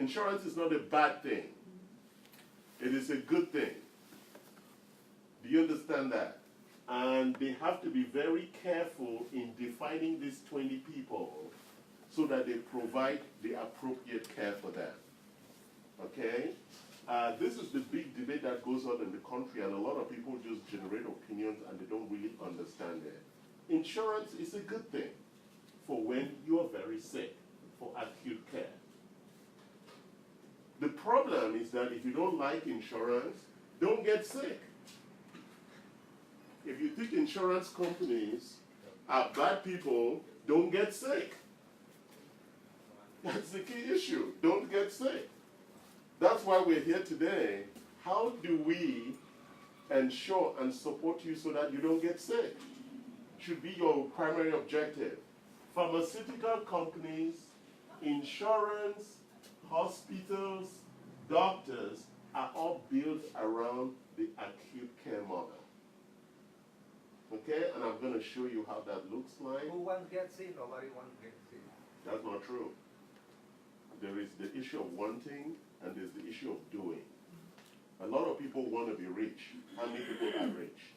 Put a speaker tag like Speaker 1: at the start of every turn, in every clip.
Speaker 1: insurance is not a bad thing. It is a good thing. Do you understand that? And they have to be very careful in defining these 20 people so that they provide the appropriate care for them. Okay? This is the big debate that goes on in the country, and a lot of people just generate opinions and they don't really understand it. Insurance is a good thing for when you are very sick, for acute care. The problem is that if you don't like insurance, don't get sick. If you think insurance companies are bad people, don't get sick. That's the key issue. Don't get sick. That's why we're here today. How do we ensure and support you so that you don't get sick? Should be your primary objective. Pharmaceutical companies, insurance, hospitals, doctors are all built around the acute care model. Okay, and I'm going to show you how that looks like.
Speaker 2: Who wants gets sick? Nobody wants to get sick.
Speaker 1: That's not true. There is the issue of wanting and there's the issue of doing. A lot of people want to be rich. How many people are rich?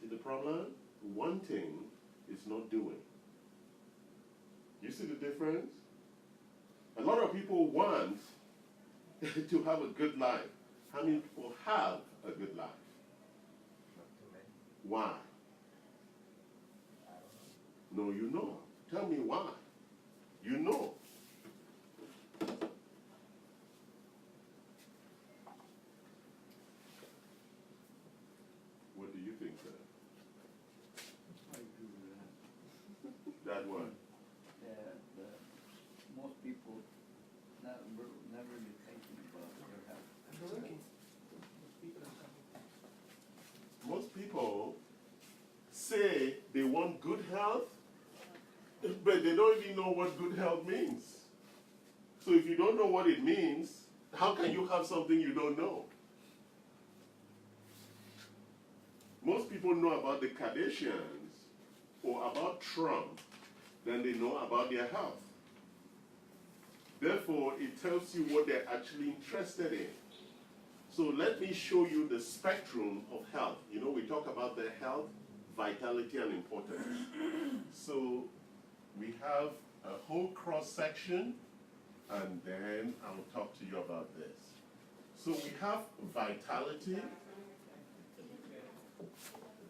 Speaker 1: See the problem? Wanting is not doing. You see the difference? A lot of people want to have a good life. How many people have a good life?
Speaker 2: Not too many.
Speaker 1: Why?
Speaker 2: I don't know.
Speaker 1: No, you know. Tell me why. You know. What do you think, sir?
Speaker 3: I agree with that.
Speaker 1: That one.
Speaker 3: Most people never really thinking about their health.
Speaker 1: Most people say they want good health, but they don't even know what good health means. So if you don't know what it means, how can you have something you don't know? Most people know about the Kardashians or about Trump than they know about their health. Therefore, it tells you what they're actually interested in. So let me show you the spectrum of health. You know, we talk about the health, vitality, and importance. So we have a whole cross-section, and then I'll talk to you about this. So we have vitality,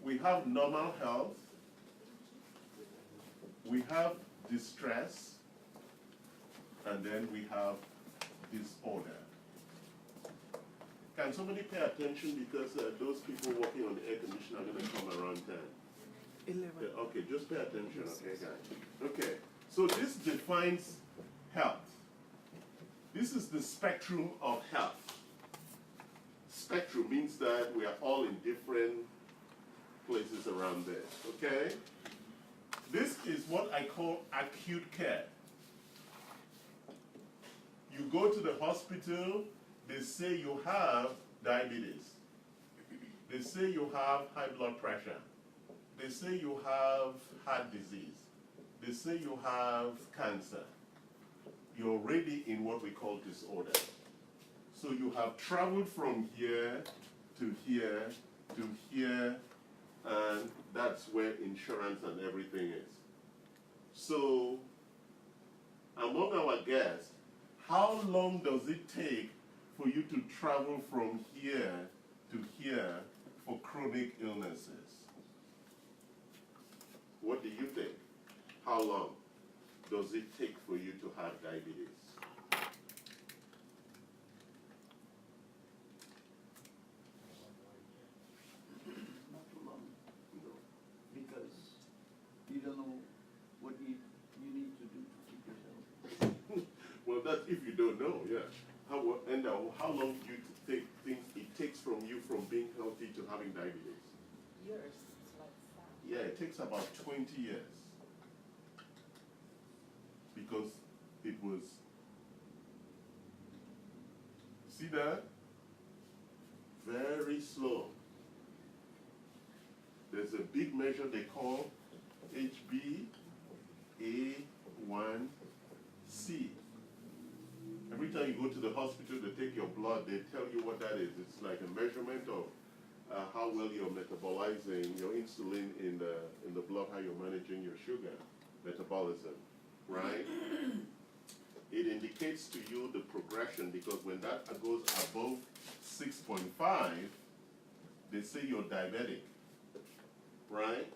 Speaker 1: we have normal health, we have distress, and then we have disorder. Can somebody pay attention because those people working on the air conditioner are going to come around 10?
Speaker 4: 11.
Speaker 1: Okay, just pay attention, okay, guys? Okay, so this defines health. This is the spectrum of health. Spectrum means that we are all in different places around this, okay? This is what I call acute care. You go to the hospital, they say you have diabetes. They say you have high blood pressure. They say you have heart disease. They say you have cancer. You're already in what we call disorder. So you have traveled from here to here to here, and that's where insurance and everything is. So, among our guests, how long does it take for you to travel from here to here for chronic illnesses? What do you think? How long does it take for you to have diabetes?
Speaker 3: Not too long,
Speaker 1: No.
Speaker 3: because you don't know what you need to do to keep yourself.
Speaker 1: Well, that's if you don't know, yeah. How long do you think it takes from you from being healthy to having diabetes?
Speaker 4: Years. It's like that.
Speaker 1: Yeah, it takes about 20 years. Because it was, see that? Very slow. There's a big measure they call HbA1c. you go to the hospital, they take your blood, they tell you what that is. It's like a measurement of how well you're metabolizing your insulin in the blood, how you're managing your sugar metabolism, right? It indicates to you the progression, because when that goes above 6.5, they say you're diabetic, right?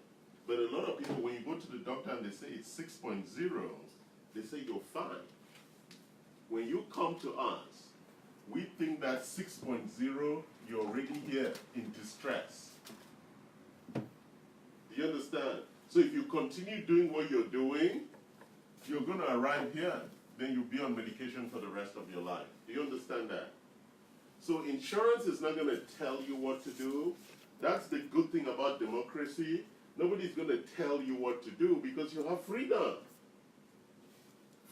Speaker 1: But a lot of people, when you go to the doctor and they say it's 6.0, they say you're fine. When you come to us, we think that 6.0, you're already here in distress. Do you understand? So if you continue doing what you're doing, you're going to arrive here. Then you'll be on medication for the rest of your life. Do you understand that? So insurance is not going to tell you what to do. That's the good thing about democracy. Nobody's going to tell you what to do because you have freedom.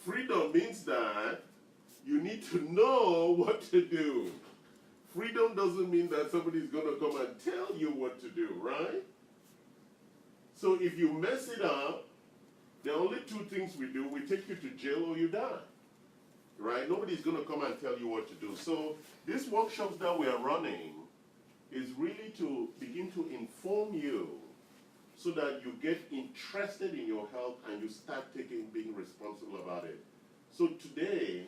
Speaker 1: Freedom means that you need to know what to do. Freedom doesn't mean that somebody's going to come and tell you what to do, right? So if you mess it up, there are only two things we do. We take you to jail or you die, right? Nobody's going to come and tell you what to do. So these workshops that we are running is really to begin to inform you so that you get interested in your health and you start being responsible about it. So today,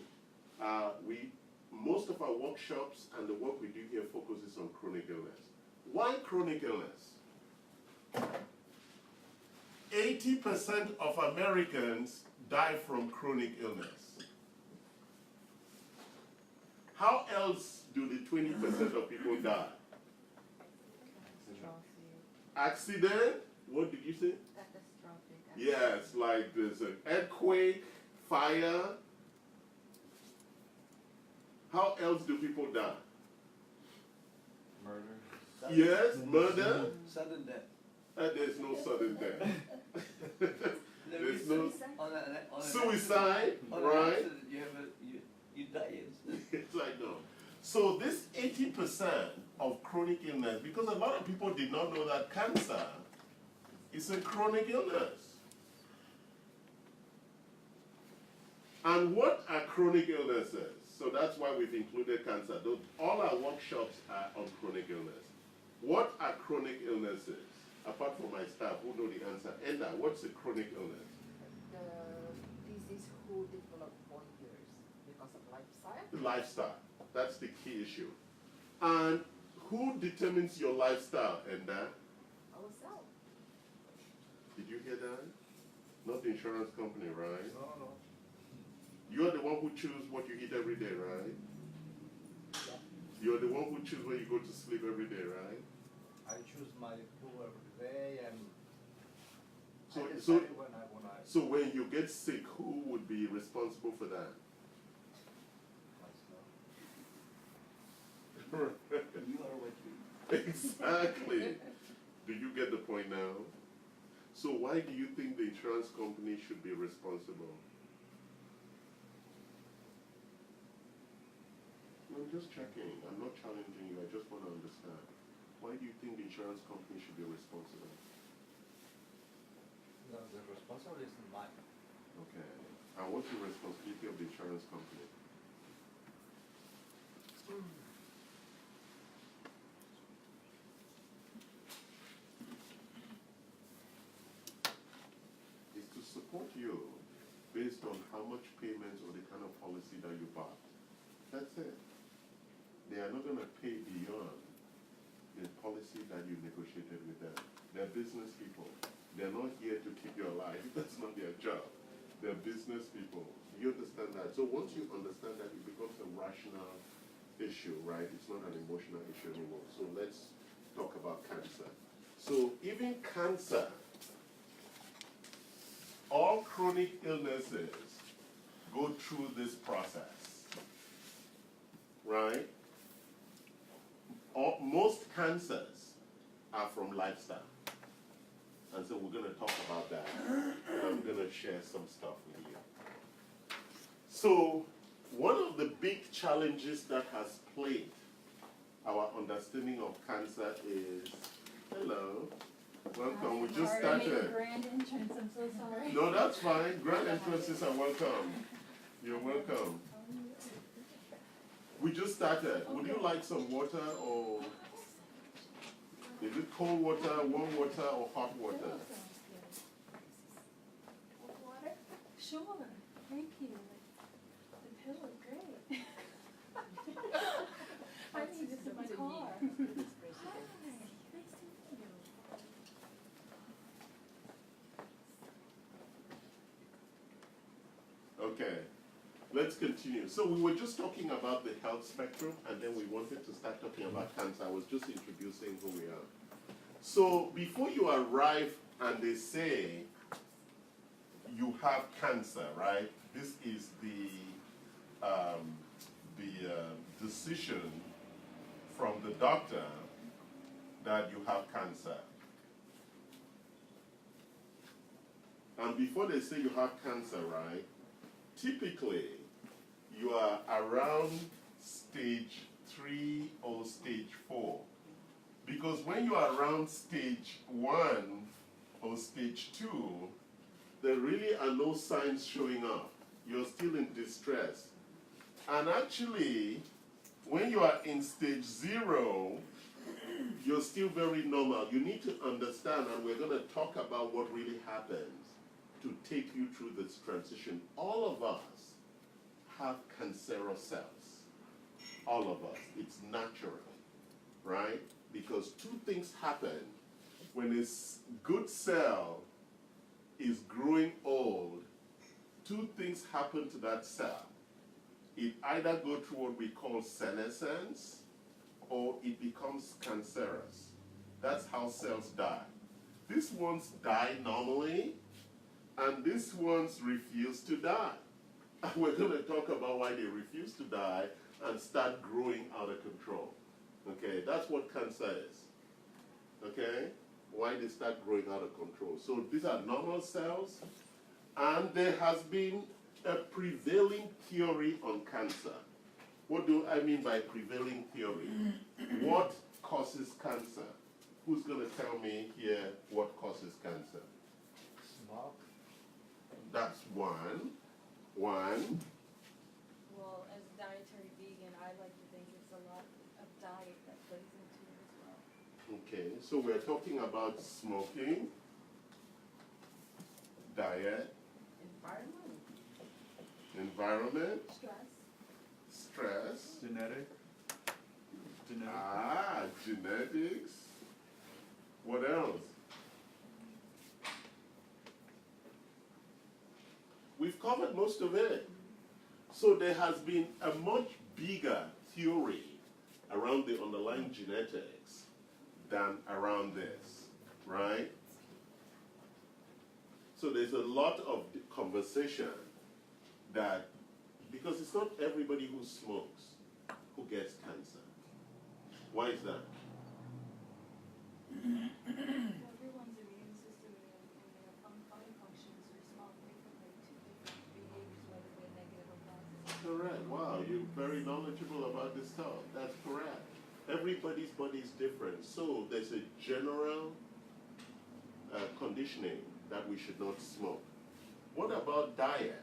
Speaker 1: most of our workshops and the work we do here focuses on chronic illness. Why chronic illness? 80% of Americans die from chronic illness. How else do the 20% of people die? Accident? What did you say?
Speaker 4: Catastrophic.
Speaker 1: Yes, like there's an earthquake, fire. How else do people die?
Speaker 2: Murder.
Speaker 1: Yes, murder.
Speaker 3: Sudden death.
Speaker 1: There's no sudden death. There's no
Speaker 3: On
Speaker 1: suicide,
Speaker 3: on
Speaker 1: right?
Speaker 3: accident, you die instantly.
Speaker 1: It's like no. So this 80% of chronic illness, because a lot of people did not know that cancer is a chronic illness. And what are chronic illnesses? So that's why we've included cancer. All our workshops are on chronic illness. What are chronic illnesses? Apart from my staff who know the answer. Enda, what's a chronic illness?
Speaker 4: The disease who develop for years because of lifestyle.
Speaker 1: Lifestyle. That's the key issue. And who determines your lifestyle, Enda?
Speaker 4: Ourselves.
Speaker 1: Did you hear that? Not the insurance company, right?
Speaker 2: No.
Speaker 1: You're the one who chooses what you eat every day, right?
Speaker 4: Yeah.
Speaker 1: You're the one who chooses where you go to sleep every day, right?
Speaker 2: I choose my food every day and
Speaker 1: So,
Speaker 2: I
Speaker 1: so,
Speaker 2: decide when I want to.
Speaker 1: so when you get sick, who would be responsible for that?
Speaker 3: You are what you eat.
Speaker 1: Exactly. Do you get the point now? So why do you think the insurance company should be responsible? I'm just checking. I'm not challenging you. I just want to understand. Why do you think the insurance company should be responsible?
Speaker 2: No, the responsibility is mine.
Speaker 1: Okay. And what's the responsibility of the insurance company? Is to support you based on how much payments or the kind of policy that you bought. That's it. They are not going to pay beyond the policy that you negotiated with them. They're business people. They're not here to keep you alive. That's not their job. They're business people. You understand that? So once you understand that, it becomes a rational issue, right? It's not an emotional issue anymore. So let's talk about cancer. So even cancer, all chronic illnesses go through this process, right? Most cancers are from lifestyle. And so we're going to talk about that. And I'm going to share some stuff with you. So one of the big challenges that has plagued our understanding of cancer is, hello, welcome. We just started.
Speaker 5: Grand entrance, I'm so sorry.
Speaker 1: No, that's fine. Grand entrances are welcome. You're welcome. We just started. Would you like some water, or is it cold water, warm water, or hot water?
Speaker 5: Water? Sure. Thank you. The pill is great. I need this in my car. Hi. Nice to meet you.
Speaker 1: Okay, let's continue. So we were just talking about the health spectrum, and then we wanted to start talking about cancer. I was just introducing who we are. So before you arrive and they say you have cancer, right? This is the decision from the doctor that you have cancer. And before they say you have cancer, right? Typically, you are around stage 3 or stage 4. Because when you are around stage 1 or stage 2, there really are no signs showing up. You're still in distress. And actually, when you are in stage 0, you're still very normal. You need to understand, and we're going to talk about what really happens to take you through this transition. All of us have cancerous cells. All of us. It's natural, right? Because two things happen when a good cell is growing old. Two things happen to that cell. It either goes through what we call senescence, or it becomes cancerous. That's how cells die. These ones die normally, and these ones refuse to die. And we're going to talk about why they refuse to die and start growing out of control. Okay, that's what cancer is. Okay, why they start growing out of control. So these are normal cells, and there has been a prevailing theory on cancer. What do I mean by prevailing theory? What causes cancer? Who's going to tell me here what causes cancer?
Speaker 2: Smoke.
Speaker 1: That's one.
Speaker 5: Well, as a dietary vegan, I like to think it's a lot of diet that plays into it as well.
Speaker 1: Okay, so we're talking about smoking, diet, environment, stress,
Speaker 3: Genetic.
Speaker 1: genetics. What else? We've covered most of it. So there has been a much bigger theory around the underlying genetics than around this, right? So there's a lot of conversation that, because it's not everybody who smokes who gets cancer. Why is that?
Speaker 5: Everyone's immune system and their body functions respond differently to different behaviors, whether they're negative or positive.
Speaker 1: Correct. Wow, you're very knowledgeable about this stuff. That's correct. Everybody's body is different. So there's a general conditioning that we should not smoke. What about diet?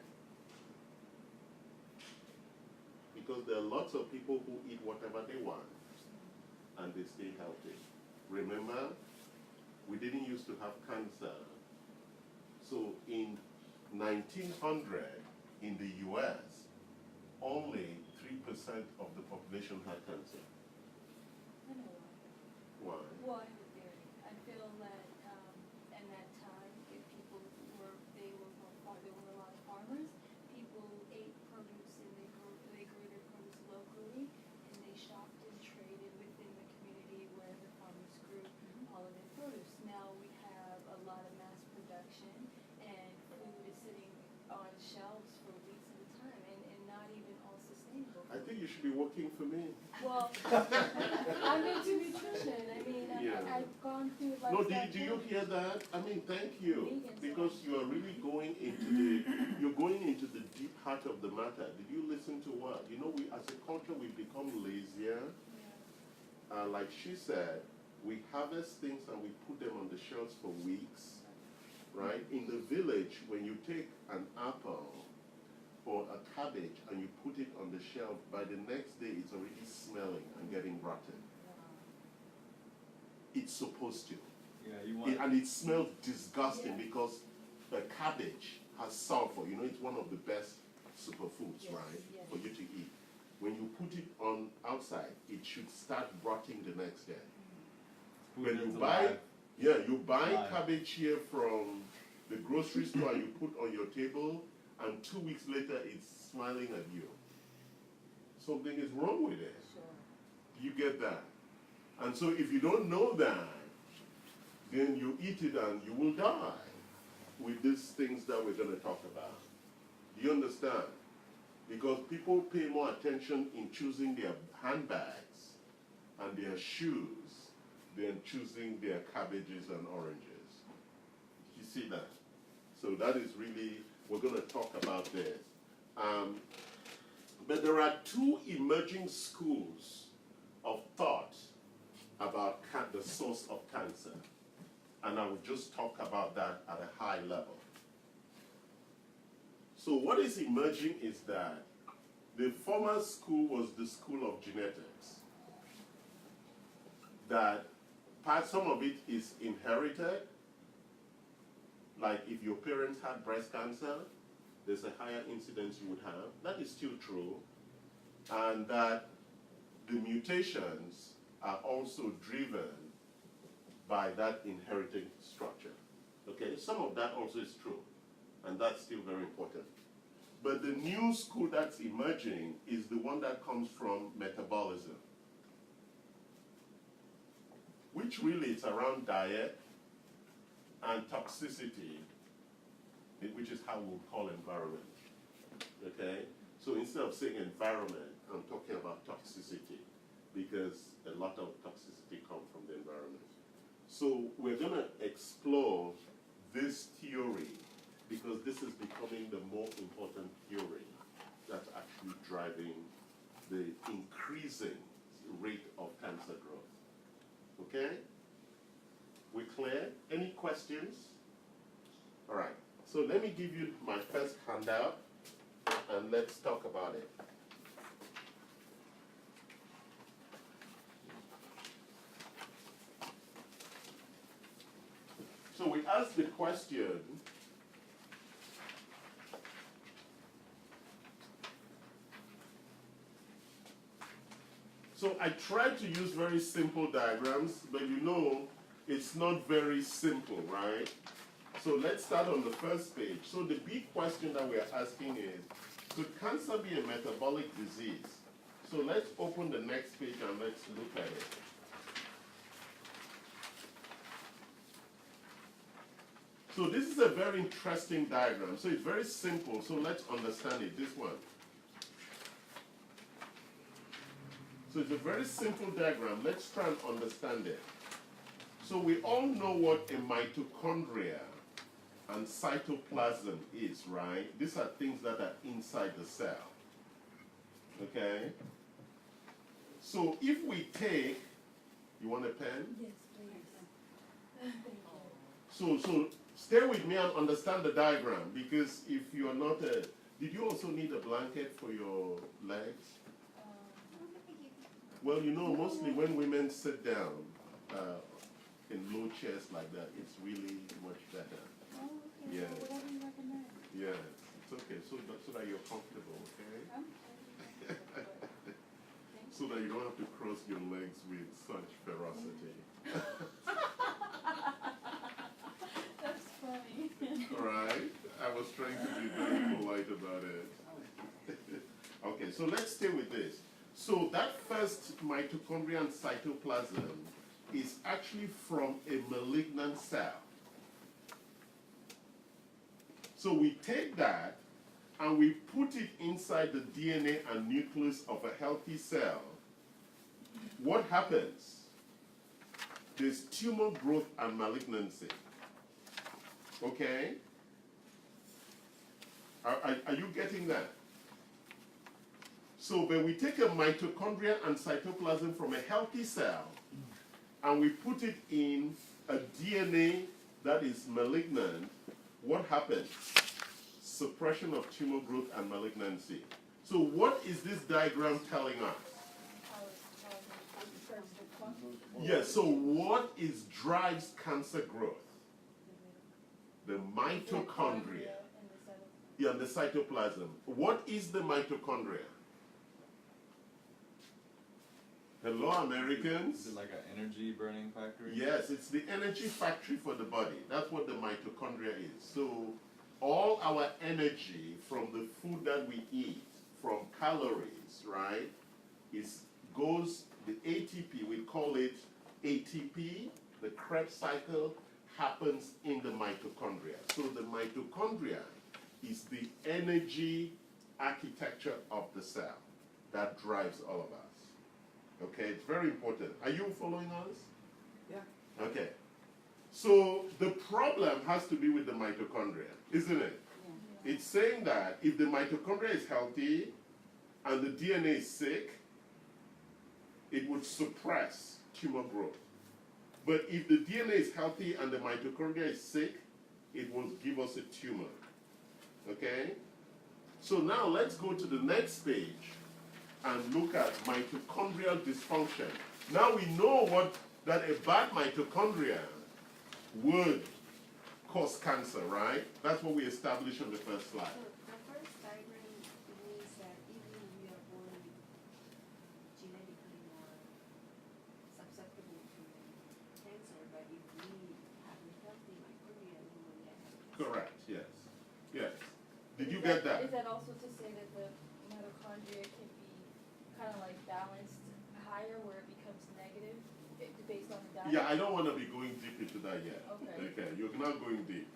Speaker 1: Because there are lots of people who eat whatever they want and they stay healthy. Remember, we didn't used to have cancer. So in 1900 in the US, only 3% of the population had cancer.
Speaker 5: I know why.
Speaker 1: Why?
Speaker 5: Well, I have a theory. I feel that in that time, if people were, there were a lot of farmers, people ate produce and they grew their produce locally, and they shopped and traded within the community where the farmers grew all of their produce. Now we have a lot of mass production, and food is sitting on shelves for weeks at a time, and not even all sustainable.
Speaker 1: I think you should be working for me.
Speaker 5: Well, I'm into nutrition. I mean,
Speaker 1: Yeah.
Speaker 5: I've gone through like.
Speaker 1: No, do you hear that? I mean, thank you, because you are really going into the deep heart of the matter. Did you listen to what? You know, we as a culture we've become lazier.
Speaker 5: Yeah.
Speaker 1: Like she said, we harvest things and we put them on the shelves for weeks, right? In the village, when you take an apple or a cabbage cabbage and you put it on the shelf, by the next day it's already smelling and getting rotten. It's supposed to.
Speaker 6: Yeah, you want.
Speaker 1: And it smells disgusting because the cabbage has sulfur. You know, it's one of the best superfoods,
Speaker 4: Yes,
Speaker 1: right,
Speaker 4: yes.
Speaker 1: for you to eat. When you put it on outside, it should start rotting the next day.
Speaker 6: food
Speaker 1: When you
Speaker 6: that's
Speaker 1: buy,
Speaker 6: alive.
Speaker 1: yeah, you buy
Speaker 6: Alive.
Speaker 1: cabbage here from the grocery store and you put on your table, and 2 weeks later it's smiling at you. Something is wrong with it.
Speaker 4: Sure.
Speaker 1: You get that? And so if you don't know that, then you eat it and you will die with these things that we're going to talk about. Do you understand? Because people pay more attention in choosing their handbags and their shoes than choosing their cabbages and oranges. You see that? So that is really, we're going to talk about this. But there are two emerging schools of thought about the source of cancer. And I will just talk about that at a high level. So what is emerging is that the former school was the school of genetics. That some of it is inherited. Like if your parents had breast cancer, there's a higher incidence you would have. That is still true. And that the mutations are also driven by that inherited structure. Okay, some of that also is true, and that's still very important. But the new school that's emerging is the one that comes from metabolism, which really is around diet and toxicity, which is how we'll call environment. Okay, so instead of saying environment, I'm talking about toxicity, because a lot of toxicity comes from the environment. So we're going to explore this theory because this is becoming the more important theory that's actually driving the increasing rate of cancer growth. Okay? We clear? Any questions? All right. So let me give you my first handout and let's talk about it. So we asked the question, so I tried to use very simple diagrams, but you know, it's not very simple, right? So let's start on the first page. So the big question that we're asking is, could cancer be a metabolic disease? So let's open the next page and let's look at it. So this is a very interesting diagram. So it's very simple. So let's understand it. This one. So it's a very simple diagram. Let's try and understand it. So we all know what a mitochondria and cytoplasm is, right? These are things that are inside the cell. Okay? So if we take, you want a pen?
Speaker 5: Yes, please. Thank you.
Speaker 1: So stay with me and understand the diagram, because if you are not a, did you also need a blanket for your legs? Well, you know, mostly when women sit down in low chairs like that, it's really much better.
Speaker 5: Oh, okay.
Speaker 1: Yeah.
Speaker 5: So whatever you recommend.
Speaker 1: Yeah, it's okay, so that you're comfortable, okay? So that you don't have to cross your legs with such ferocity.
Speaker 5: That's funny.
Speaker 1: All right, I was trying to be very polite about it. Okay, so let's stay with this. So that first mitochondria and cytoplasm is actually from a malignant cell. So we take that and we put it inside the DNA and nucleus of a healthy cell. What happens? There's tumor growth and malignancy. Okay? Are you getting that? So when we take a mitochondria and cytoplasm from a healthy cell and we put it in a DNA that is malignant, what happens? Suppression of tumor growth and malignancy. So what is this diagram telling us? Yes, so what drives cancer growth? The mitochondria. Yeah, the cytoplasm. What is the mitochondria? Hello, Americans.
Speaker 6: Is it like an energy burning factory?
Speaker 1: Yes, it's the energy factory for the body. That's what the mitochondria is. So all our energy from the food that we eat, from calories, right, goes, the ATP, we call it ATP, the Krebs cycle happens in the mitochondria. So the mitochondria is the energy architecture of the cell that drives all of us. Okay, it's very important. Are you following us?
Speaker 3: Yeah.
Speaker 1: Okay. So the problem has to be with the mitochondria, isn't it?
Speaker 4: Yeah.
Speaker 1: It's saying that if the mitochondria is healthy and the DNA is sick, it would suppress tumor growth. But if the DNA is healthy and the mitochondria is sick, it will give us a tumor. Okay? So now let's go to the next page and look at mitochondrial dysfunction. Now we know that a bad mitochondria would cause cancer, right? That's what we established on the first slide.
Speaker 7: So the first diagram means that even we are born genetically more susceptible to cancer, but if we have a healthy mitochondria, we will get cancer.
Speaker 1: Correct, yes. Yes. Did you get that?
Speaker 5: Is that also to say that the mitochondria can be kind of like balanced higher where it becomes negative based on the diet?
Speaker 1: Yeah, I don't want to be going deep into that yet.
Speaker 5: Okay.
Speaker 1: You're not going deep.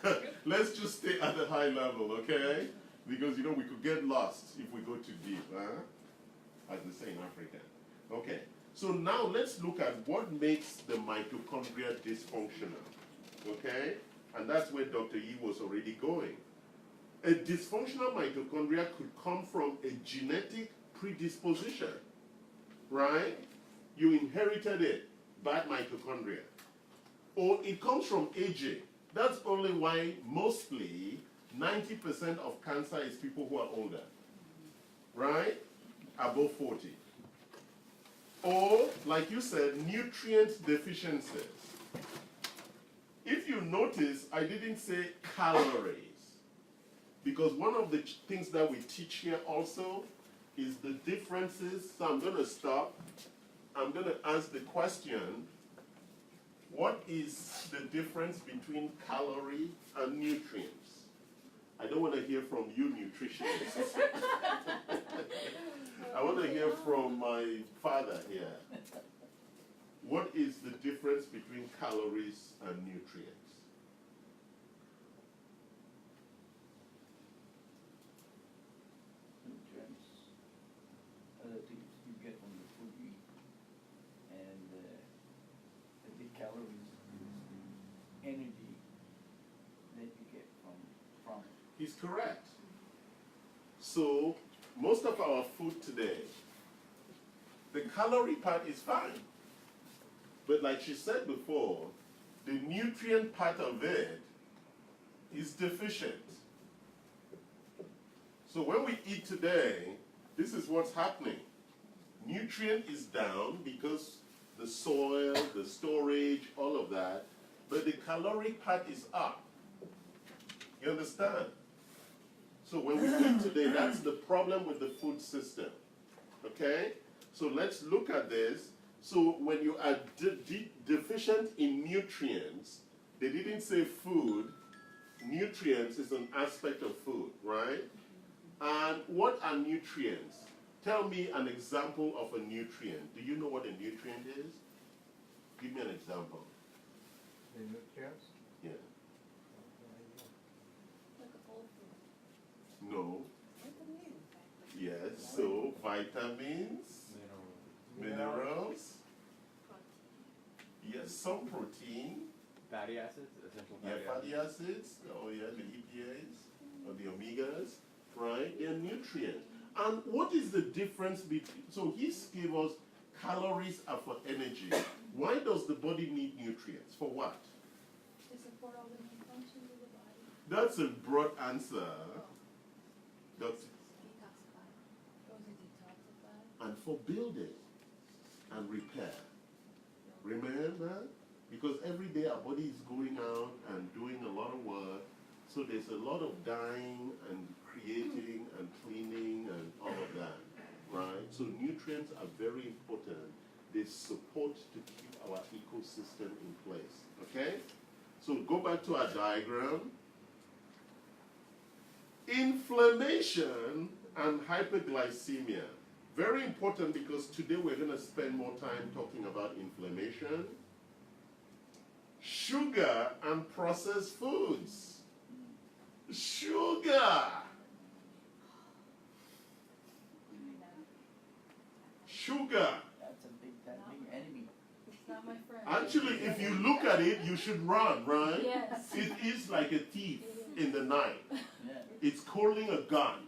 Speaker 5: Okay.
Speaker 1: Let's just stay at the high level, okay? Because, we could get lost if we go too deep, huh? As they say in Africa. Okay, so now let's look at what makes the mitochondria dysfunctional, okay? And that's where Dr. Yi was already going. A dysfunctional mitochondria could come from a genetic predisposition, right? You inherited it, bad mitochondria. Or it comes from aging. That's only why mostly 90% of cancer is people who are older, right? Above 40. Or, like you said, nutrient deficiencies. If you notice, I didn't say calories. Because one of the things that we teach here also is the differences. So I'm going to stop. I'm going to ask the question, what is the difference between calorie and nutrients? I don't want to hear from you nutritionists. I want to hear from my father here. What is the difference between calories and nutrients?
Speaker 3: Nutrients are the things you get from the food you eat. And the calories is the energy that you get from it.
Speaker 1: He's correct. So, most of our food today, the calorie part is fine. But like she said before, the nutrient part of it is deficient. So when we eat today, this is what's happening. Nutrient is down because the soil, the storage, all of that, but the caloric part is up. You understand? So when we eat today, that's the problem with the food system. Okay? So let's look at this. So when you are deficient in nutrients, they didn't say food. Nutrients is an aspect of food, right? And what are nutrients? Tell me an example of a nutrient. Do you know what a nutrient is? Give me an example.
Speaker 2: The nutrients?
Speaker 1: Yeah.
Speaker 5: Like a whole food.
Speaker 1: No. Yes. So vitamins, minerals. Yes, some protein.
Speaker 6: Fatty acids, essential
Speaker 1: Yeah,
Speaker 6: fatty acids.
Speaker 1: fatty acids. Oh yeah, the EPAs or the omegas, right? They're nutrients. And what is the difference between? So he gave us calories are for energy. Why does the body need nutrients? For what?
Speaker 5: To support all the main functions of the body.
Speaker 1: That's a broad answer. That's, rebuild it and repair. Remember? Because every day our body is going out and doing a lot of work, so there's a lot of dying and creating and cleaning and all of that, right? So nutrients are very important. They support to keep our ecosystem in place, okay? So go back to our diagram. Inflammation and hyperglycemia. Very important because today we're going to spend more time talking about inflammation. Sugar and processed foods. Sugar. Sugar.
Speaker 3: That's a big enemy.
Speaker 5: It's not my friend.
Speaker 1: Actually, if you look at it, you should run, right?
Speaker 5: Yes.
Speaker 1: It is like a thief in the night.
Speaker 3: Yeah.
Speaker 1: It's holding a gun.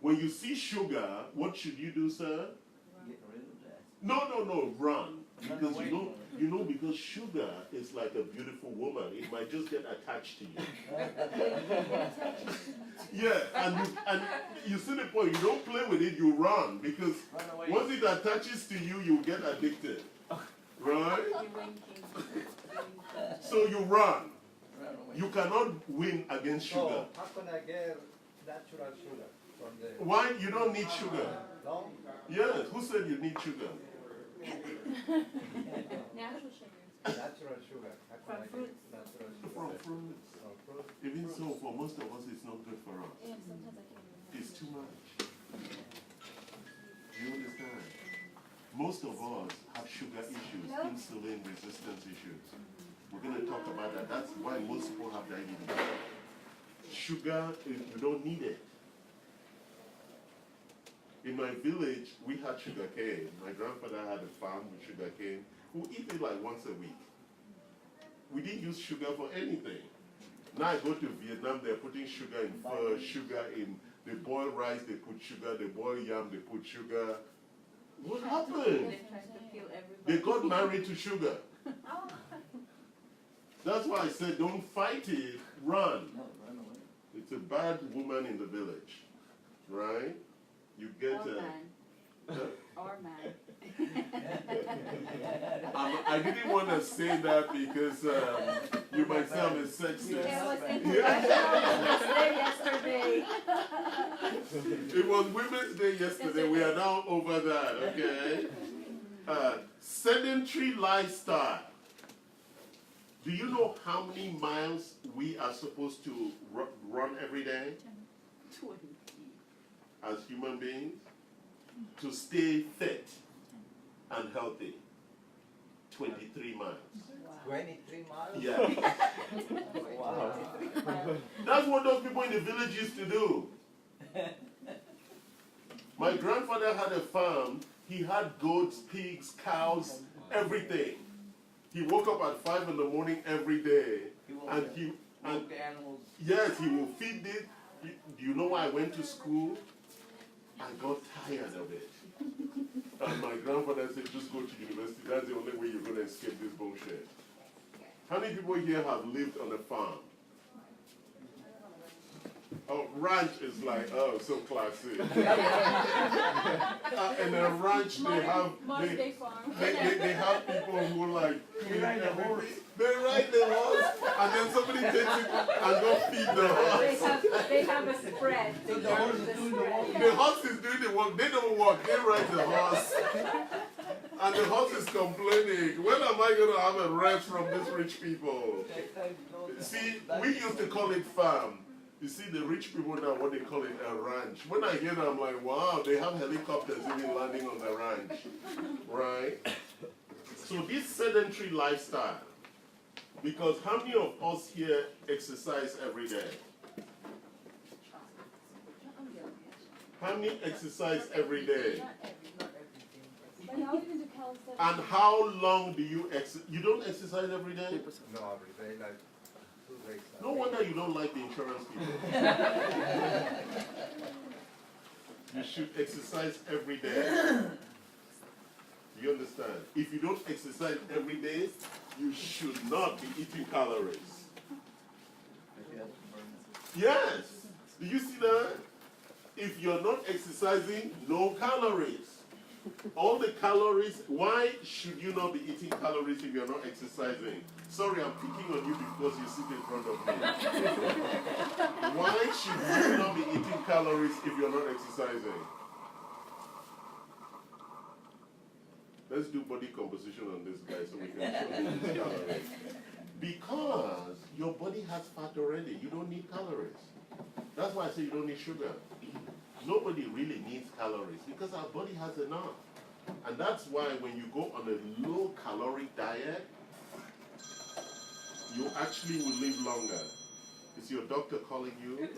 Speaker 1: When you see sugar, what should you do, sir?
Speaker 3: Get rid of that.
Speaker 1: No, run.
Speaker 3: Run
Speaker 1: Because
Speaker 3: away.
Speaker 1: you know, because sugar is like a beautiful woman. It might just get attached to you. Yeah, and you see the point. You don't play with it, you run. Because
Speaker 3: Run away.
Speaker 1: once it attaches to you, you get addicted. Right?
Speaker 5: You're winking.
Speaker 1: So you run.
Speaker 3: Run away.
Speaker 1: You cannot win against sugar.
Speaker 2: So, how can I get natural sugar from the...
Speaker 1: Why? You don't need sugar.
Speaker 2: No?
Speaker 1: Yes, who said you need sugar?
Speaker 5: Natural sugars.
Speaker 2: Natural sugar. How can
Speaker 5: From
Speaker 2: I get
Speaker 5: fruits.
Speaker 2: natural sugar?
Speaker 1: From fruits.
Speaker 2: From fruits.
Speaker 1: Even so, for most of us, it's not good for us.
Speaker 5: Yeah, sometimes I can't even.
Speaker 1: It's too much. Do you understand? Most of us have sugar issues, insulin resistance issues. We're going to talk about that. That's why most people have diabetes. Sugar, you don't need it. In my village, we had sugar cane. My grandfather had a farm with sugar cane. We eat it like once a week. We didn't use sugar for anything. Now I go to Vietnam, they're putting sugar in pho, sugar in, they boil rice, they put sugar, they boil yam, they put sugar. What happened?
Speaker 7: They're trying to kill everybody.
Speaker 1: They got married to sugar. That's why I said don't fight it, run.
Speaker 3: No, run away.
Speaker 1: It's a bad woman in the village, right? You get
Speaker 7: Or man. Or man.
Speaker 1: I didn't want to say that because you might sound a
Speaker 7: It
Speaker 1: sexist.
Speaker 7: was International Women's Day yesterday.
Speaker 1: It was Women's Day yesterday. We are now over that, okay? Sedentary lifestyle. Do you know how many miles we are supposed to run every day
Speaker 7: 20.
Speaker 1: as human beings to stay fit and healthy? 23 miles.
Speaker 2: 23 miles?
Speaker 1: Yeah.
Speaker 3: Wow.
Speaker 1: That's what those people in the village used to do. My grandfather had a farm. He had goats, pigs, cows, everything. He woke up at 5 in the morning every day. And
Speaker 3: Milk the animals.
Speaker 1: yes, he will feed it. Do you know why I went to school? I got tired of it. And my grandfather said, just go to university. That's the only way you're going to escape this bullshit. How many people here have lived on a farm? Oh, ranch is like, oh, so classy. In a ranch, they have
Speaker 5: Modern day farm.
Speaker 1: they have people who like
Speaker 3: They ride the horse.
Speaker 1: They ride the horse, and then somebody takes it and go feed the horse.
Speaker 7: They have a spread.
Speaker 3: So the horse is doing the walking.
Speaker 1: The horse is doing the work. They don't walk. They ride the horse. And the horse is complaining, when am I going to have a rest from these rich people? See, we used to call it farm. You see, the rich people now, what they call it a ranch. When I hear that, I'm like, wow, they have helicopters even landing on the ranch. Right? So this sedentary lifestyle, because how many of us here exercise every day? How many exercise every day?
Speaker 5: But now we can do calisthenics.
Speaker 1: And how long do you exercise? You don't exercise every day?
Speaker 2: No, every day, like 2 days.
Speaker 1: No wonder you don't like the insurance people. You should exercise every day. You understand? If you don't exercise every day, you should not be eating calories. Yes. Do you see that? If you're not exercising, no calories. All the calories, why should you not be eating calories if you're not exercising? Sorry, I'm picking on you because you sit in front of me. Why should you not be eating calories if you're not exercising? Let's do body composition on this guy so we can show him his calories. Because your body has fat already. You don't need calories. That's why I say you don't need sugar. Nobody really needs calories because our body has enough. And that's why when you go on a low-calorie diet, you actually will live longer. Is your doctor calling you?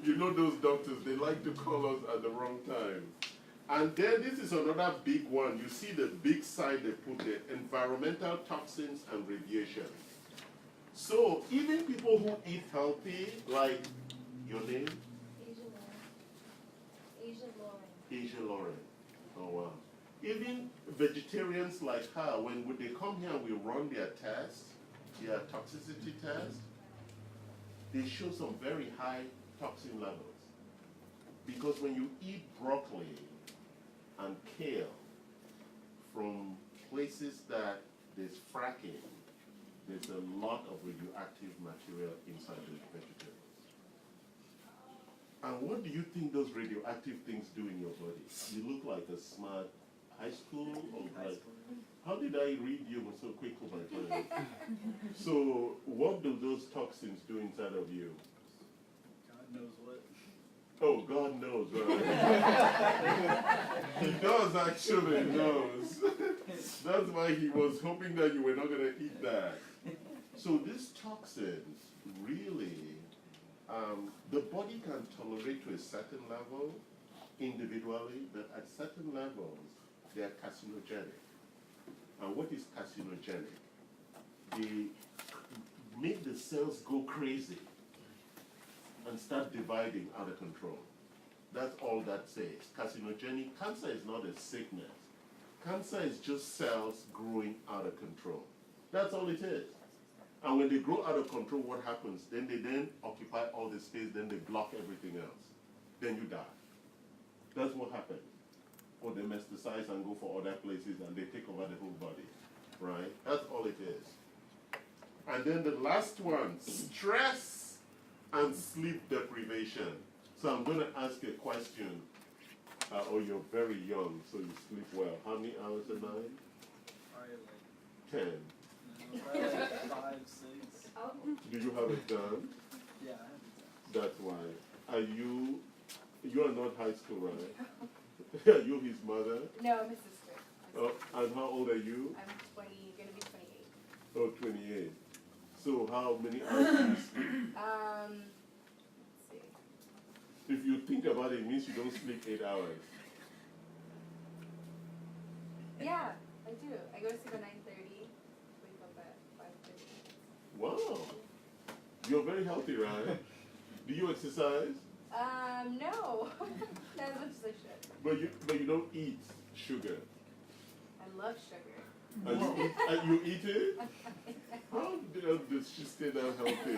Speaker 1: You know those doctors, they like to call us at the wrong time. And then this is another big one. You see the big side they put there, environmental toxins and radiation. So even people who eat healthy, like your name? Asia Lauren. Oh wow. Even vegetarians like her, when they come here and we run their tests, their toxicity test, they show some very high toxin levels. Because when you eat broccoli and kale from places that there's fracking, there's a lot of radioactive material inside those vegetables. And what do you think those radioactive things do in your body? You look like a smart high school or like, how did I read you so quick, oh my friend? So what do those toxins do inside of you?
Speaker 8: God knows what.
Speaker 1: Oh, God knows, right? He does actually knows. That's why he was hoping that you were not going to eat that. So these toxins really, the body can tolerate to a certain level individually, but at certain levels, they are carcinogenic. And what is carcinogenic? They make the cells go crazy and start dividing out of control. That's all that says. Carcinogenic, cancer is not a sickness. Cancer is just cells growing out of control. That's all it is. And when they grow out of control, what happens? Then they occupy all the space, then they block everything else. Then you die. That's what happens. Or they metastasize and go for other places and they take over the whole body. Right? That's all it is. And then the last one, stress and sleep deprivation. So I'm going to ask a question. You're very young, so you sleep well. How many hours a night?
Speaker 8: Probably like
Speaker 1: 10.
Speaker 8: probably like 5, 6.
Speaker 7: Oh,
Speaker 1: Do you have it done?
Speaker 8: Yeah, I have it.
Speaker 1: That's why. You are not high school, right? Are you his mother?
Speaker 7: no, I'm his sister.
Speaker 1: Oh, and how old are you?
Speaker 7: I'm 20, gonna be 28.
Speaker 1: Oh, 28. So how many hours do you sleep?
Speaker 7: Let's see.
Speaker 1: If you think about it, it means you don't sleep 8 hours.
Speaker 7: Yeah, I do. I go to sleep at 9:30, wake up at 5:30.
Speaker 1: Wow. You're very healthy, right? Do you exercise?
Speaker 7: No. Not as much as I should.
Speaker 1: But you don't eat sugar.
Speaker 7: I love sugar.
Speaker 1: And you eat it? How does she stay that healthy?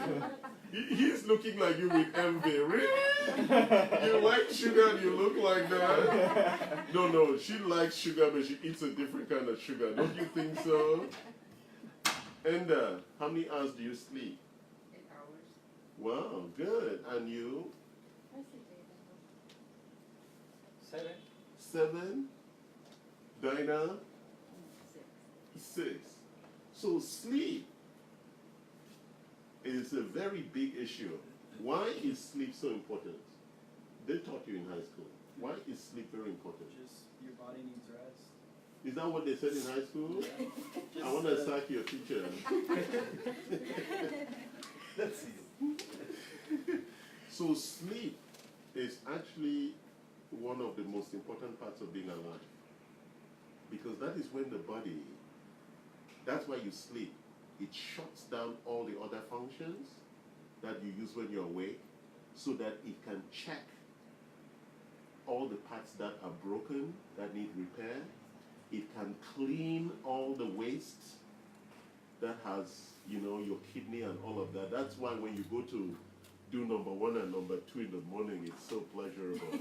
Speaker 1: He's looking like you with envy. Really? You like sugar and you look like that? No, she likes sugar, but she eats a different kind of sugar. Don't you think so? And how many hours do you sleep?
Speaker 4: 8 hours.
Speaker 1: Wow, good. And you?
Speaker 7: I sleep 8 hours.
Speaker 6: 7.
Speaker 1: 7? Dinah?
Speaker 4: 6.
Speaker 1: 6. So sleep is a very big issue. Why is sleep so important? They taught you in high school. Why is sleep very important?
Speaker 8: Just your body needs rest.
Speaker 1: Is that what they said in high school?
Speaker 8: Just,
Speaker 1: I want to sack your teacher.
Speaker 2: Let's see.
Speaker 1: So sleep is actually one of the most important parts of being alive. Because that is when the body, that's why you sleep. It shuts down all the other functions that you use when you're awake so that it can check all the parts that are broken, that need repair. It can clean all the waste that has, your kidney and all of that. That's why when you go to do number 1 and number 2 in the morning, it's so pleasurable.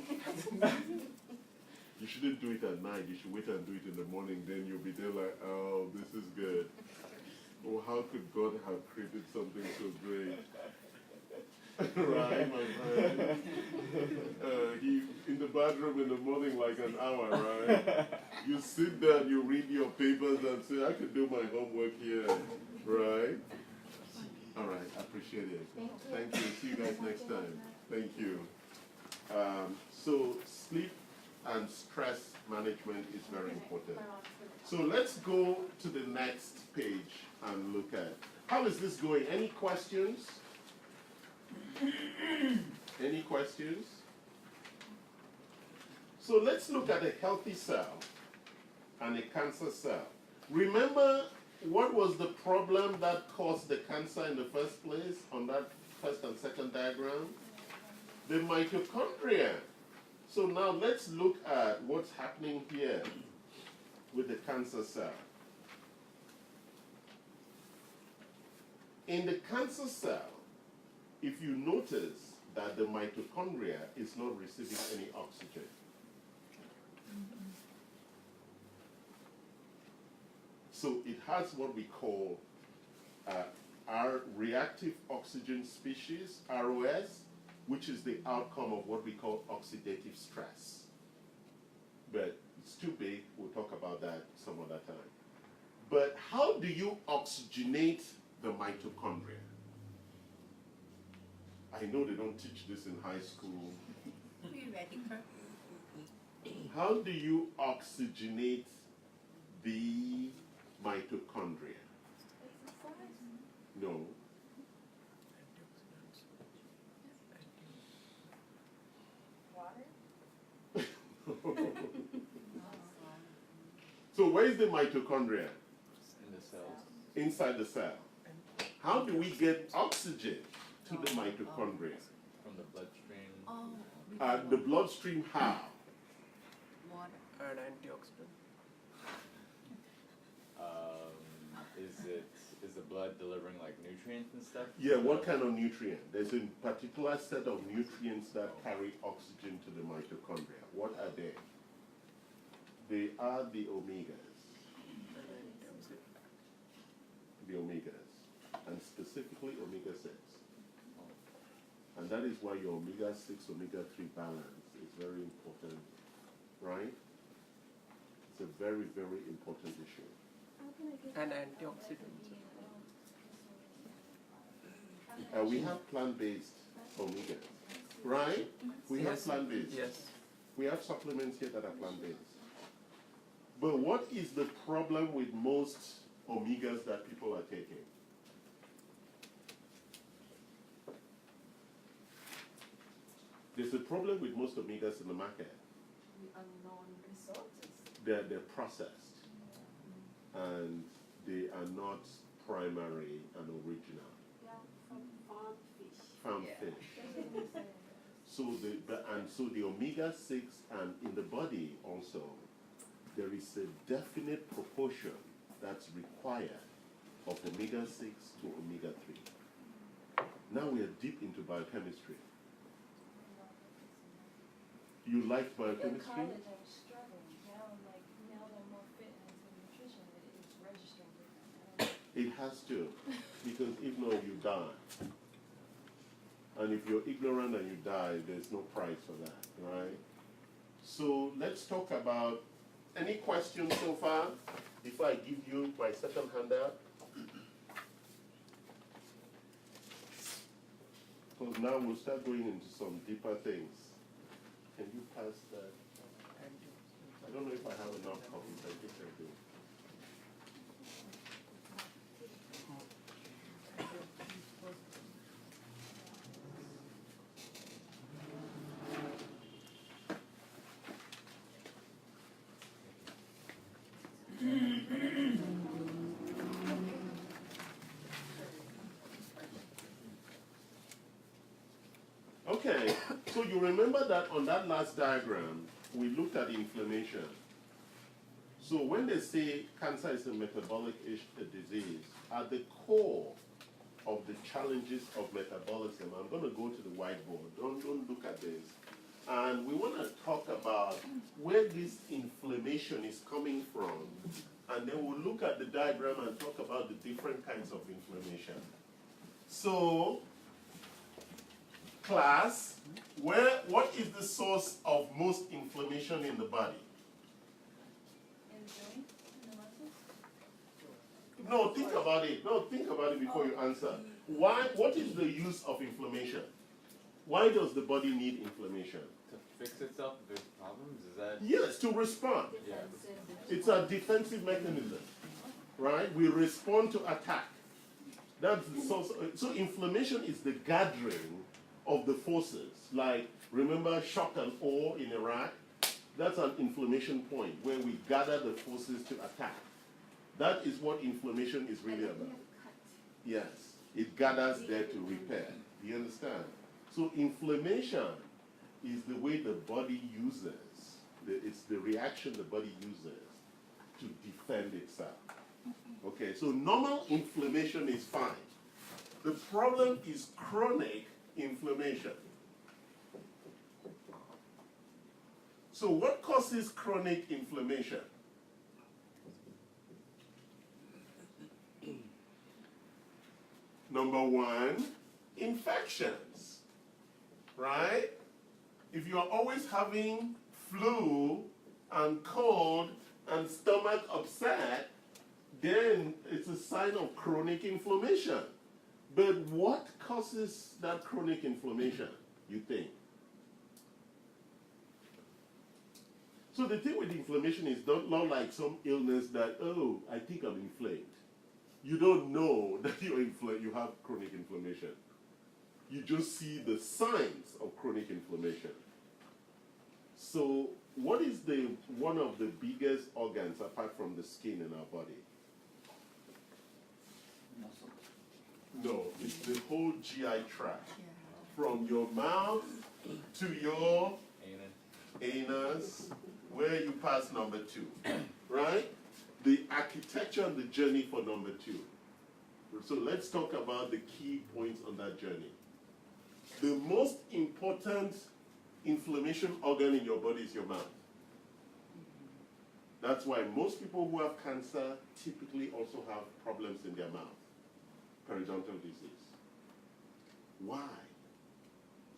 Speaker 1: You shouldn't do it at night. You should wait and do it in the morning. Then you'll be there like, oh, this is good. Oh, how could God have created something so great? Right, my friend? He in the bathroom in the morning like an hour, right? You sit there and you read your papers and say, I could do my homework here, right? All right, I appreciate it. Thank you. See you guys next time. Thank you. So sleep and stress management is very important. So let's go to the next page and look at how is this going. Any questions? Any questions? So let's look at a healthy cell and a cancer cell. Remember what was the problem that caused the cancer in the first place on that first and second diagram? The mitochondria. So now let's look at what's happening here with the cancer cell. In the cancer cell, if you notice that the mitochondria is not receiving any oxygen, so it has what we call our reactive oxygen species, ROS, which is the outcome of what we call oxidative stress. But it's too big, we'll talk about that some other time. But how do you oxygenate the mitochondria? I know they don't teach this in high school. How do you oxygenate the mitochondria? No.
Speaker 4: Water?
Speaker 1: So where is the mitochondria?
Speaker 6: In the cells.
Speaker 1: Inside the cell. How do we get oxygen to the mitochondria?
Speaker 6: From the bloodstream.
Speaker 1: The bloodstream, how?
Speaker 7: Water.
Speaker 8: And antioxidant.
Speaker 6: Is the blood delivering like nutrients and stuff?
Speaker 1: Yeah, what kind of nutrient? There's a particular set of nutrients that carry oxygen to the mitochondria. What are they? They are the omegas. The omegas. And specifically omega-6. And that is why your omega-6, omega-3 balance is very important, right? It's a very, very important issue.
Speaker 8: And antioxidants.
Speaker 1: We have plant-based omegas, right? We have plant-based.
Speaker 8: Yes.
Speaker 1: We have supplements here that are plant-based. But what is the problem with most omegas that people are taking? There's a problem with most omegas in the market.
Speaker 4: Unknown resources.
Speaker 1: They're processed, and they are not primary and original.
Speaker 7: Yeah, from farm fish.
Speaker 1: Farm
Speaker 4: Yeah.
Speaker 1: fish. So the omega-6 and in the body also, there is a definite proportion that's required of omega-6 to omega-3. Now we are deep into biochemistry. You like
Speaker 5: In
Speaker 1: biochemistry?
Speaker 5: college, I was struggling. Now that I'm more fit and into nutrition, it's registering different.
Speaker 1: It has to, because if not, you die. And if you're ignorant and you die, there's no price for that, right? So let's talk about, any questions so far before I give you my second handout? Because now we'll start going into some deeper things. Can you pass that? I don't know if I have enough copies. I think I do. Okay, so you remember that on that last diagram, we looked at inflammation. So when they say cancer is a metabolic disease, at the core of the challenges of metabolism. I'm going to go to the whiteboard. Don't look at this. And we want to talk about where this inflammation is coming from. And then we'll look at the diagram and talk about the different kinds of inflammation. So, class, what is the source of most inflammation in the body?
Speaker 5: In the joint, in the muscles?
Speaker 1: No, think about it. No, think about it before you answer. What is the use of inflammation? Why does the body need inflammation?
Speaker 6: To fix itself if there's problems? Is that?
Speaker 1: Yes, to respond.
Speaker 6: Yeah.
Speaker 1: It's a defensive mechanism, right? We respond to attack. That's the source. So inflammation is the gathering of the forces. Like, remember shock and awe in Iraq? That's an inflammation point where we gather the forces to attack. That is what inflammation is really about. Yes, it gathers there to repair. Do you understand? So inflammation is the way the body uses, it's the reaction the body uses to defend itself. Okay, so normal inflammation is fine. The problem is chronic inflammation. So what causes chronic inflammation? Number one, infections, right? If you are always having flu and cold and stomach upset, then it's a sign of chronic inflammation. But what causes that chronic inflammation, you think? So the thing with inflammation is not like some illness that, oh, I think I'm inflamed. You don't know that you're inflamed, you have chronic inflammation. You just see the signs of chronic inflammation. So what is one of the biggest organs apart from the skin in our body?
Speaker 3: Muscle.
Speaker 1: No, it's the whole GI tract. From your mouth to your anus, where you pass number 2, right? The architecture and the journey for number 2. So let's talk about the key points on that journey. The most important inflammation organ in your body is your mouth. That's why most people who have cancer typically also have problems in their mouth. Periodontal disease. Why?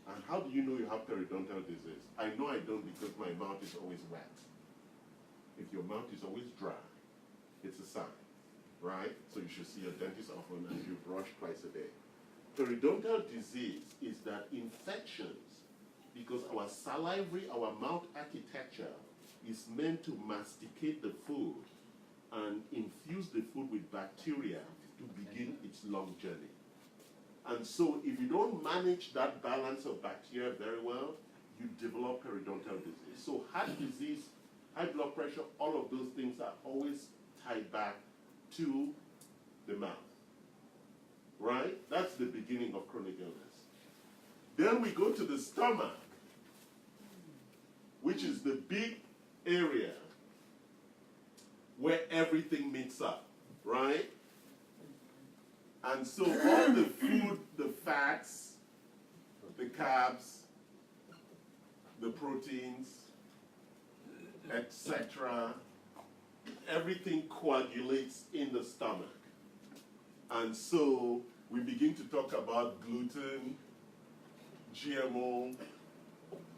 Speaker 1: And how do you know you have periodontal disease? I know I don't because my mouth is always wet. If your mouth is always dry, it's a sign, right? So you should see your dentist often and you brush twice a day. Periodontal disease is that infections, because our salivary, our mouth architecture is meant to masticate the food and infuse the food with bacteria to begin its long journey. And so if you don't manage that balance of bacteria very well, you develop periodontal disease. So heart disease, high blood pressure, all of those things are always tied back to the mouth. Right? That's the beginning of chronic illness. Then we go to the stomach, which is the big area where everything meets up, right? And so all the food, the fats, the carbs, the proteins, etc., everything coagulates in the stomach. And so we begin to talk about gluten, GMO,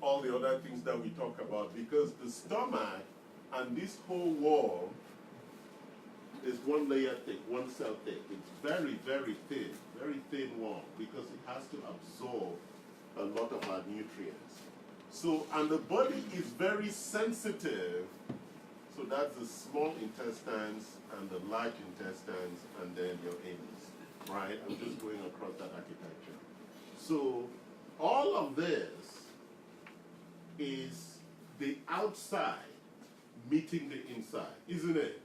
Speaker 1: all the other things that we talk about, because the stomach and this whole wall is one layer thick, one cell thick. It's very, very thin wall, because it has to absorb a lot of our nutrients. So, and the body is very sensitive. So that's the small intestines and the large intestines and then your anus, right? I'm just going across that architecture. So all of this is the outside meeting the inside, isn't it?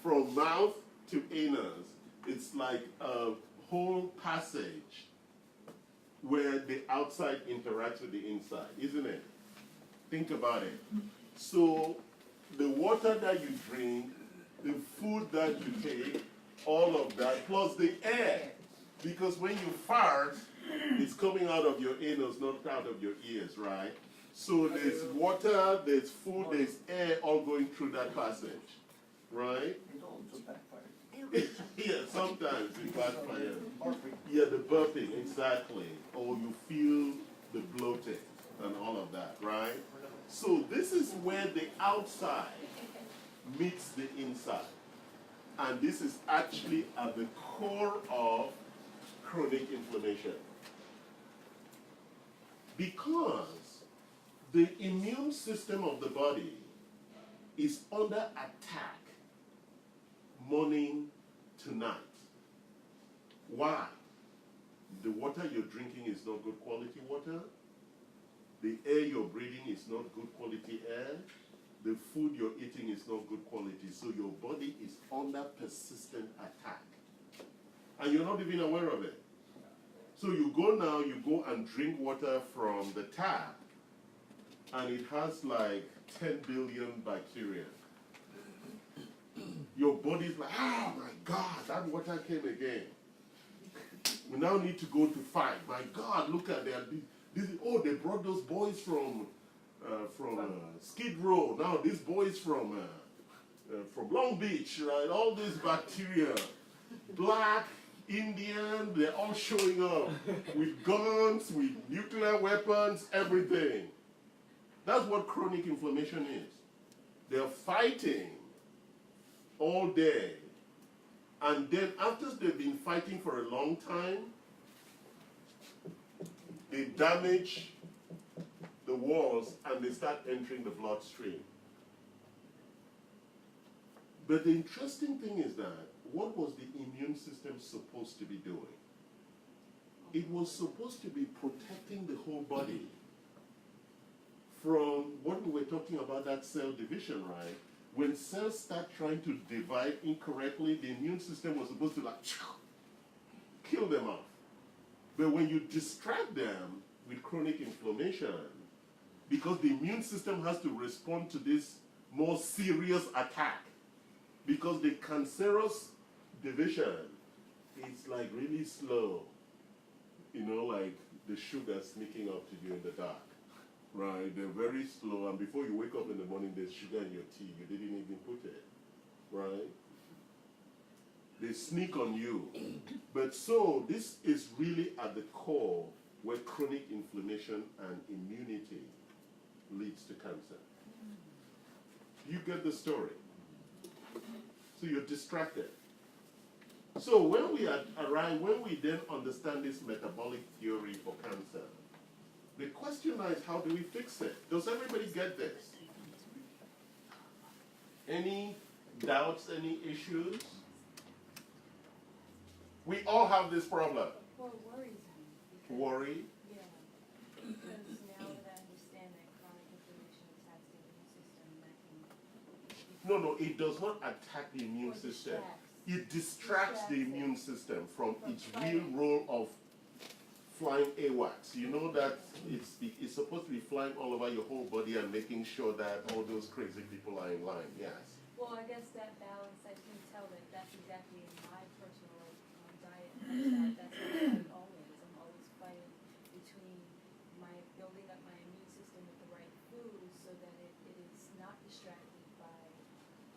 Speaker 1: From mouth to anus, it's like a whole passage where the outside interacts with the inside, isn't it? Think about it. So the water that you drink, the food that you take, all of that, plus the air Because when you fart, it's coming out of your anus, not out of your ears, right? So there's water, there's food, there's air all going through that passage, right?
Speaker 3: It also backfires.
Speaker 1: Yeah, sometimes it backfires. Yeah, the burping, exactly. Or you feel the bloating and all of that, right? So this is where the outside meets the inside. And this is actually at the core of chronic inflammation. Because the immune system of the body is under attack morning to night. Why? The water you're drinking is not good quality water. The air you're breathing is not good quality air. The food you're eating is not good quality. So your body is under persistent attack. And you're not even aware of it. So you go and drink water from the tap, and it has like 10 billion bacteria. Your body's like, oh my God, that water came again. We now need to go to fight. My God, look at that. Oh, they brought those boys from Skid Row. Now these boys from Long Beach, right? All these bacteria, black, Indian, they're all showing up with guns, with nuclear weapons, everything. That's what chronic inflammation is. They're fighting all day. And then after they've been fighting for a long time, they damage the walls and they start entering the bloodstream. But the interesting thing is that what was the immune system supposed to be doing? It was supposed to be protecting the whole body from what we were talking about, that cell division, right? When cells start trying to divide incorrectly, the immune system was supposed to like kill them off. But when you distract them with chronic inflammation, because the immune system has to respond to this more serious attack, because the cancerous division is like really slow, like the sugar sneaking up to you in the dark, right? They're very slow, and before you wake up in the morning, there's sugar in your tea. You didn't even put it, right? They sneak on you. But so this is really at the core where chronic inflammation and immunity leads to cancer. You get the story. So you're distracted. So when we then understand this metabolic theory for cancer, the question now is, how do we fix it? Does everybody get this? Any doubts, any issues? We all have this problem.
Speaker 5: Well, it worries me. because-
Speaker 1: Worry.
Speaker 5: Yeah, because now that I understand that chronic inflammation attacks the immune system, that can.
Speaker 1: No, it does not attack the immune
Speaker 5: Or
Speaker 1: system.
Speaker 5: distracts.
Speaker 1: It distracts the
Speaker 5: Distracts it.
Speaker 1: immune system from
Speaker 5: From
Speaker 1: its real
Speaker 5: fighting.
Speaker 1: role of flying AWACS. You know that it's supposed to be flying all over your whole body and making sure that all those crazy people are in line. Yes.
Speaker 5: Well, I guess that balance, I can tell that that's exactly in my personal diet and lifestyle. That's what I'm always. I'm always fighting between building up my immune system with the right foods so that it is not distracted by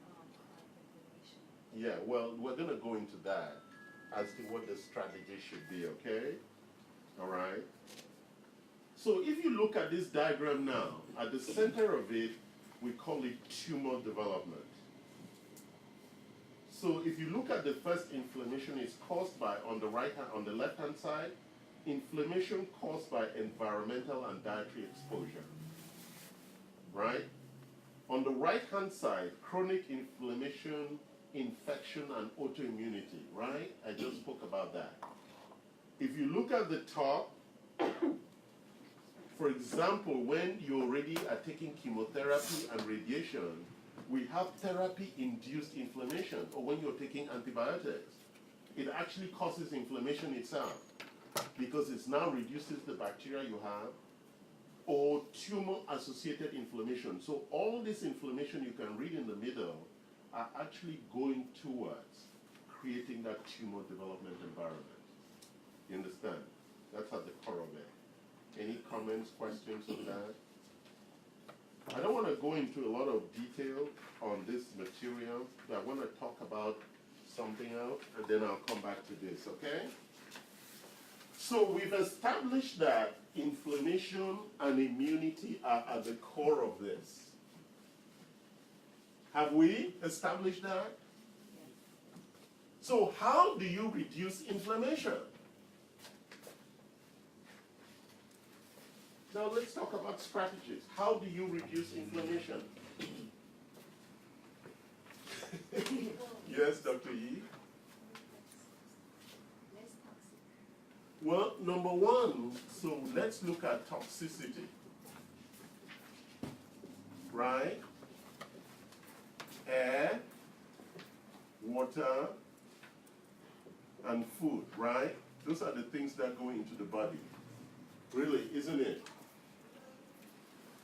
Speaker 5: chronic inflammation.
Speaker 1: Yeah, well, we're going to go into that as to what the strategy should be, okay? All right? So if you look at this diagram now, at the center of it, we call it tumor development. So if you look at the first inflammation, it's caused by, on the left-hand side, inflammation caused by environmental and dietary exposure, right? On the right-hand side, chronic inflammation, infection, and autoimmunity, right? I just spoke about that. If you look at the top, for example, when you already are taking chemotherapy and radiation, we have therapy-induced inflammation, or when you're taking antibiotics. It actually causes inflammation itself because it now reduces the bacteria you have, or tumor-associated inflammation. So all this inflammation you can read in the middle are actually going towards creating that tumor development environment. You understand? That's at the core of it. Any comments, questions on that? I don't want to go into a lot of detail on this material, but I want to talk about something else, and then I'll come back to this, okay? So we've established that inflammation and immunity are at the core of this. Have we established that? So how do you reduce inflammation? Now let's talk about strategies. How do you reduce inflammation? Yes, Dr. Yi?
Speaker 7: Less toxic.
Speaker 1: Well, number one, so let's look at toxicity. Right? Air, water, and food, right? Those are the things that go into the body. Really, isn't it?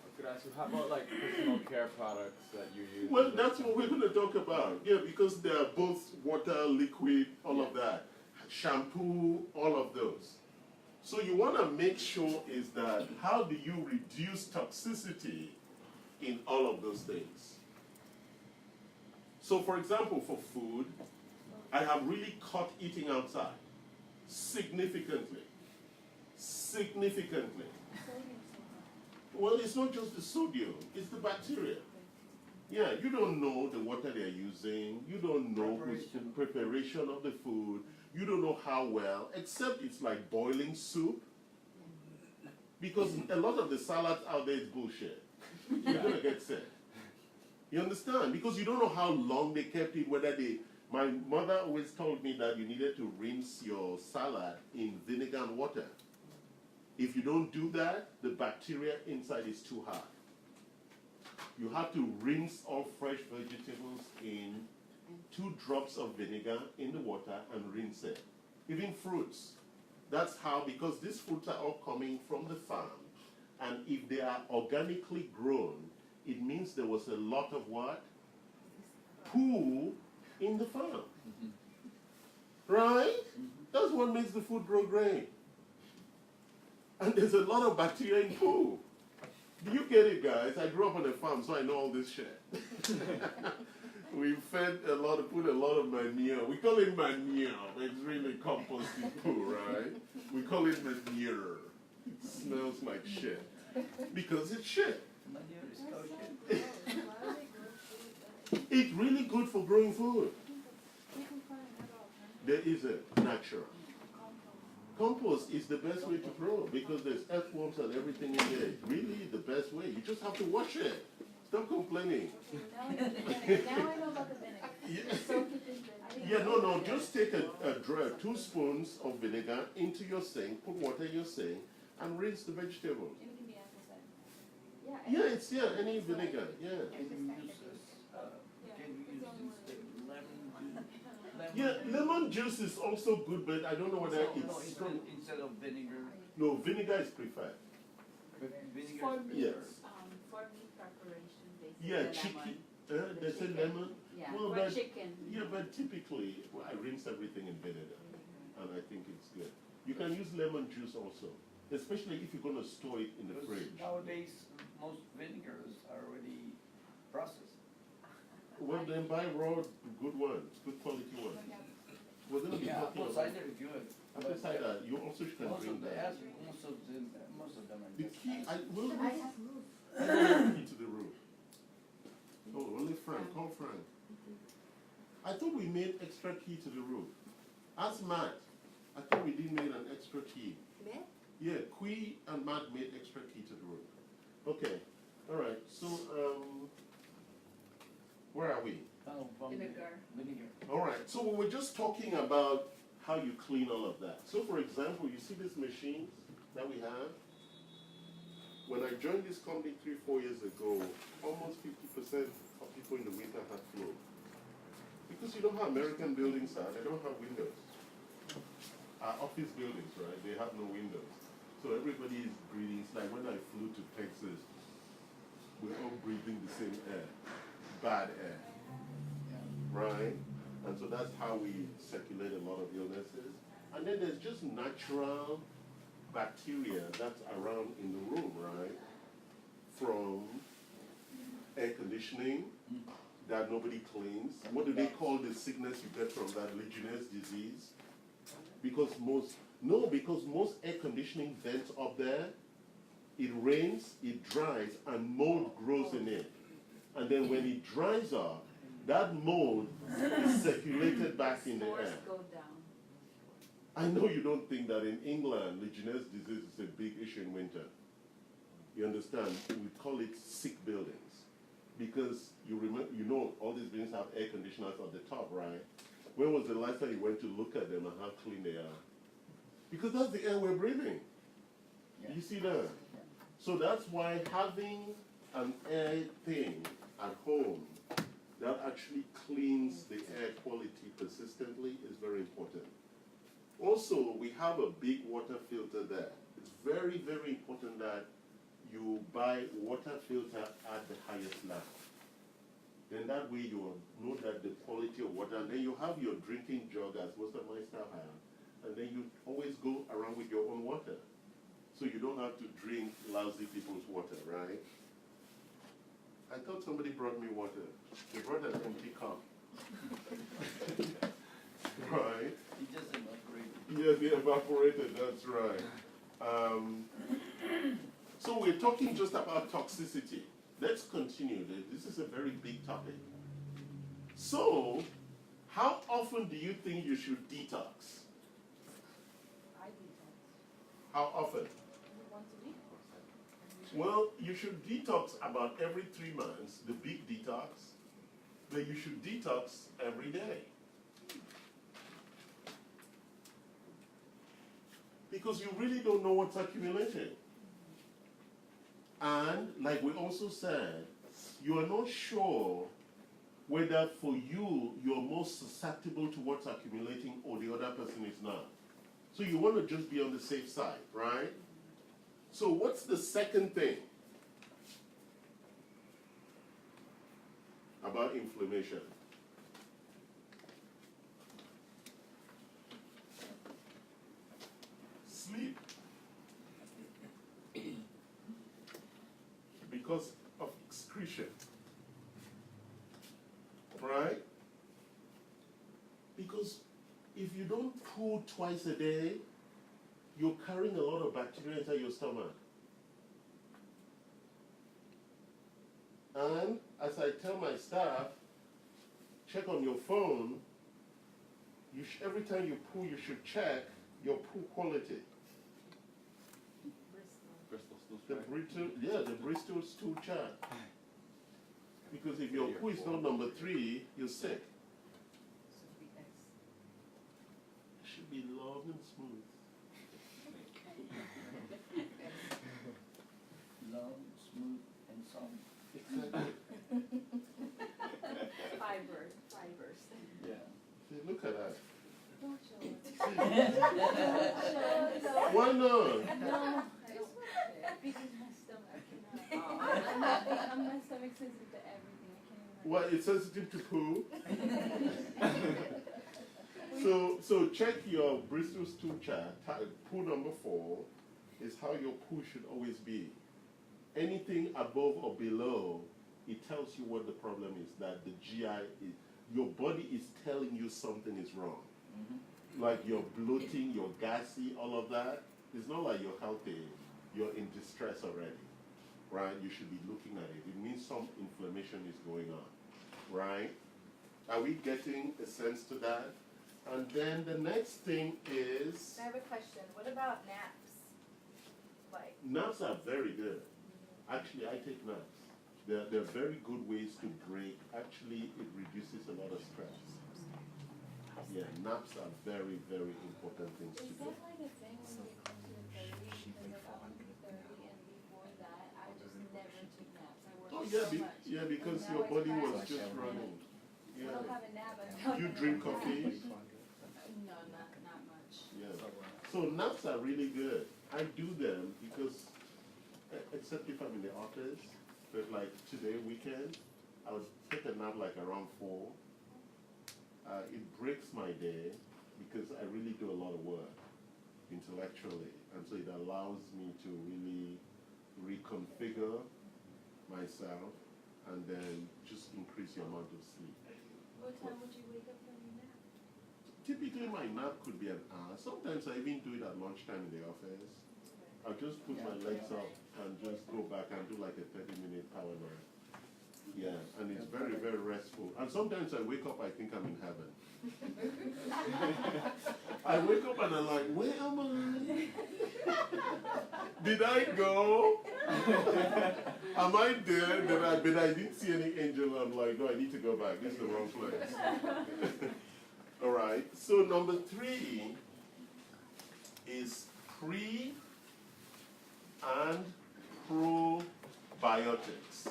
Speaker 6: I could ask you, how about like personal care products that you use?
Speaker 1: Well, that's what we're going to talk about. Yeah, because they are both water, liquid, all of that. Shampoo, all of those. So you want to make sure is that how do you reduce toxicity in all of those things? So for example, for food, I have really cut eating outside significantly. Significantly. Well, it's not just the sodium, it's the bacteria. Yeah, you don't know the water they're using, you don't know the preparation of the food, you don't know how well, except it's like boiling soup. Because a lot of the salads out there is bullshit. You're gonna get sick. You understand? Because you don't know how long they kept it, whether they... My mother always told me that you needed to rinse your salad in vinegar and water. If you don't do that, the bacteria inside is too hard. You have to rinse all fresh vegetables in 2 drops of vinegar in the water and rinse it. Even fruits. That's how, because these fruits are all coming from the farm. And if they are organically grown, it means there was a lot of what? Poo in the farm. Right? That's what makes the food grow great. And there's a lot of bacteria in poo. Do you get it, guys? I grew up on a farm, so I know all this shit. We fed a lot of, put a lot of manure. We call it manure. It's really composting poo, right? We call it manure. It smells like shit. Because it's shit.
Speaker 3: Manure is cow shit.
Speaker 1: It's really good for growing food. There is a natural. Compost is the best way to grow because there's earthworms and everything in there. It's really the best way. You just have to wash it. Stop complaining.
Speaker 5: Now I know about the vinegar.
Speaker 1: Yeah.
Speaker 5: Soak it in
Speaker 1: Yeah,
Speaker 5: vinegar.
Speaker 1: no. Just take a 2 spoons of vinegar into your sink, put water in your sink, and rinse the vegetables.
Speaker 5: And it can be apple cider.
Speaker 1: Yeah, any vinegar. Yeah.
Speaker 3: Can you use this lemon juice?
Speaker 1: Yeah, lemon juice is also good, but I don't know whether
Speaker 3: No,
Speaker 1: it's strong.
Speaker 3: instead of vinegar.
Speaker 1: No, vinegar is preferred.
Speaker 3: Vinegar
Speaker 4: For
Speaker 3: is
Speaker 4: meat,
Speaker 1: Yes.
Speaker 4: for meat preparation, they say
Speaker 1: Yeah,
Speaker 4: the
Speaker 1: chicken.
Speaker 4: lemon.
Speaker 1: They say
Speaker 4: chicken.
Speaker 1: lemon.
Speaker 4: Yeah,
Speaker 1: Well,
Speaker 4: for
Speaker 1: but-
Speaker 4: chicken.
Speaker 1: Yeah, but typically, I rinse everything in vinegar, and I think it's good. You can use lemon juice also, especially if you're going to store it in the
Speaker 3: Because
Speaker 1: fridge.
Speaker 3: nowadays, most vinegars are already processed.
Speaker 1: Well, then buy raw, good ones, good quality ones. We're going to be
Speaker 3: Yeah,
Speaker 1: talking
Speaker 3: apple
Speaker 1: about
Speaker 3: cider is good.
Speaker 1: apple cider. You also can
Speaker 3: Most
Speaker 1: drink
Speaker 3: of the
Speaker 1: that.
Speaker 3: most of them are
Speaker 1: The
Speaker 3: just
Speaker 1: key,
Speaker 3: acid.
Speaker 1: I will
Speaker 4: I have moved.
Speaker 1: key to the roof. Oh, only Frank. Call Frank. I thought we made extra key to the roof. Ask Matt. I thought we did make an extra key.
Speaker 4: Matt?
Speaker 1: Yeah, Kui and Matt made extra key to the roof. Okay. All right. So, where are we?
Speaker 3: Oh,
Speaker 4: Vinegar.
Speaker 3: Vinegar.
Speaker 1: All right. So we were just talking about how you clean all of that. So, for example, you see these machines that we have? When I joined this company 3-4 years ago, almost 50% of people in the winter had flu. Because you know how American buildings are, they don't have windows. Our office buildings, right, they have no windows. So everybody is breathing. It's like when I flew to Texas, we're all breathing the same air, bad air, right? And so that's how we circulate a lot of illnesses. And then there's just natural bacteria that's around in the room, right? From air conditioning that nobody cleans. What do they call the sickness you get from that? Legionnaires' disease? Because most air conditioning vents up there, it rains, it dries, and mold grows in it. And then when it dries up, that mold is circulated back in the air.
Speaker 5: Go down.
Speaker 1: I know you don't think that in England, Legionnaires' disease is a big issue in winter. You understand? We call it sick buildings. Because you know all these buildings have air conditioners at the top, right? When was the last time you went to look at them and how clean they are? Because that's the air we're breathing. You see that? So that's why having an air thing at home that actually cleans the air quality persistently is very important. Also, we have a big water filter there. It's very, very important that you buy water filter at the highest level. Then that way you will know that the quality of water, and then you have your drinking jug as most of my staff have, and then you always go around with your own water. So you don't have to drink lousy people's water, right? I thought somebody brought me water. They brought an empty cup. Right?
Speaker 3: It just evaporated.
Speaker 1: Yes, they evaporated, that's right. So we're talking just about toxicity. Let's continue. This is a very big topic. So, how often do you think you should detox?
Speaker 4: I detox.
Speaker 1: How often?
Speaker 4: Once a week.
Speaker 1: Well, you should detox about every 3 months, the big detox, but you should detox every day. Because you really don't know what's accumulating. And, like we also said, you are not sure whether for you, you're most susceptible to what's accumulating or the other person is not. So you want to just be on the safe side, right? So what's the second thing about inflammation? Sleep. Because of excretion. Right? Because if you don't poo twice a day, you're carrying a lot of bacteria inside your stomach. And as I tell my staff, check on your phone. Every time you poo, you should check your poo quality. The Bristol stool chart. Because if your poo is not number 3, you're sick. It should be long and smooth.
Speaker 3: Long, smooth, and soft.
Speaker 1: Exactly.
Speaker 5: Fibers.
Speaker 3: Yeah.
Speaker 1: See, look at that.
Speaker 5: Don't show it.
Speaker 1: Why not?
Speaker 5: No, I don't. Because my stomach, I cannot. My stomach's sensitive to everything. I can't even.
Speaker 1: What, it's sensitive to poo? So check your Bristol stool chart. Poo number 4 is how your poo should always be. Anything above or below, it tells you what the problem is, that the GI is, your body is telling you something is wrong. Like you're bloating, you're gassy, all of that. It's not like you're healthy, you're in distress already, right? You should be looking at it. It means some inflammation is going on, right? Are we getting a sense to that? And then the next thing is,
Speaker 4: I have a question. What about naps? Like,
Speaker 1: naps are very good. Actually, I take naps. They're very good ways to break. Actually, it reduces a lot of stress. Yeah, naps are very, very important things to
Speaker 5: Is
Speaker 1: do.
Speaker 5: that like a thing when you come to the 30? Because like up to 30 and before that, I just never took naps. I worked
Speaker 1: Oh
Speaker 5: so
Speaker 1: yeah,
Speaker 5: much.
Speaker 1: Yeah, because
Speaker 5: And
Speaker 1: your
Speaker 5: now I
Speaker 1: body was
Speaker 5: crash.
Speaker 1: just running.
Speaker 5: I
Speaker 1: Yeah.
Speaker 5: don't have a nap. I'm
Speaker 1: You
Speaker 5: not
Speaker 1: drink
Speaker 5: gonna
Speaker 1: coffee?
Speaker 5: nap. No, not much.
Speaker 1: Yeah. So naps are really good. I do them because, except if I'm in the office, but like today, weekend, I would take a nap like around 4. It breaks my day. because I really do a lot of work intellectually, and so it allows me to really reconfigure myself and then just increase the amount of sleep.
Speaker 5: What time would you wake up from your nap?
Speaker 1: Typically my nap could be an hour. Sometimes I even do it at lunchtime in the office. I'll just put my legs up and just go back and do like a 30-minute power nap. Yeah, and it's very, very restful. And sometimes I wake up, I think I'm in heaven. I wake up and I'm like, where am I? Did I go? Am I there? But I didn't see any angel. I'm like, no, I need to go back. This is the wrong place. All right. So number 3 is pre and probiotics.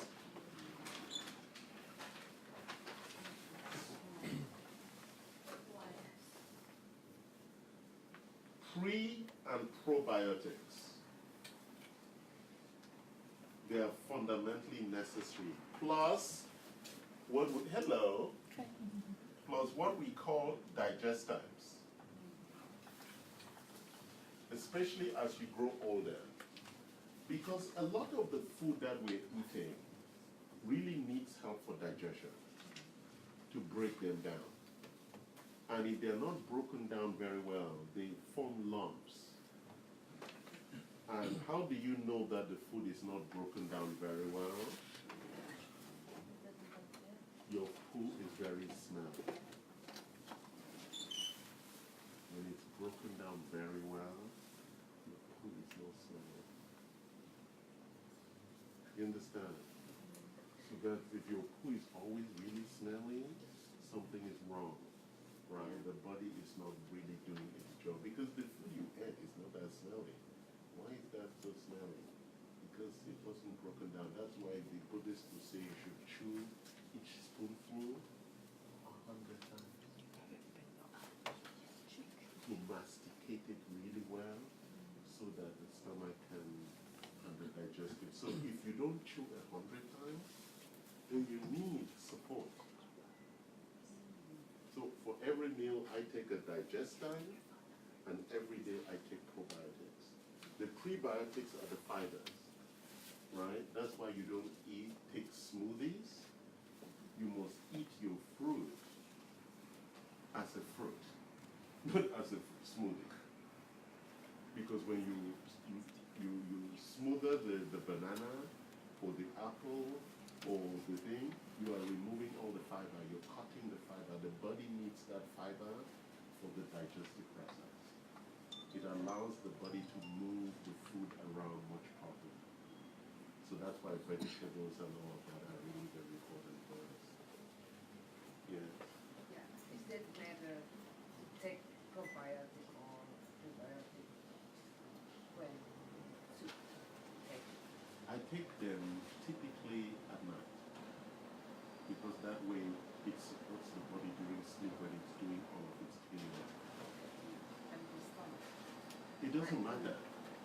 Speaker 1: Pre and probiotics. They are fundamentally necessary. Plus, plus what we call digestives. Especially as you grow older. Because a lot of the food that we're eating really needs help for digestion to break them down. And if they're not broken down very well, they form lumps. And how do you know that the food is not broken down very well? Your poo is very smelly. When it's broken down very well, your poo is not smelly. You understand? So that if your poo is always really smelly, something is wrong. Right? The body is not really doing its job because the food you ate is not that smelly. Why is that so smelly? Because it wasn't broken down. That's why the Buddhists will say you should chew each spoonful 100 times. To masticate it really well so that the stomach can digest it. So if you don't chew 100 times, then you need support. So for every meal, I take a digestive, and every day I take probiotics. The prebiotics are the fibers, right? That's why you don't take smoothies. You must eat your fruit as a fruit, not as a smoothie. Because when you smoother the banana or the apple or the thing, you are removing all the fiber, you're cutting the fiber. The body needs that fiber for the digestive process. It allows the body to move the food around much properly. So that's why vegetables and all of that are really very important for us. Yeah.
Speaker 4: Yeah. Is that better to take probiotic or prebiotic when to take?
Speaker 1: I take them typically at night because that way it supports the body during sleep when it's doing all of its cleaning up.
Speaker 4: And the stomach.
Speaker 1: It doesn't matter.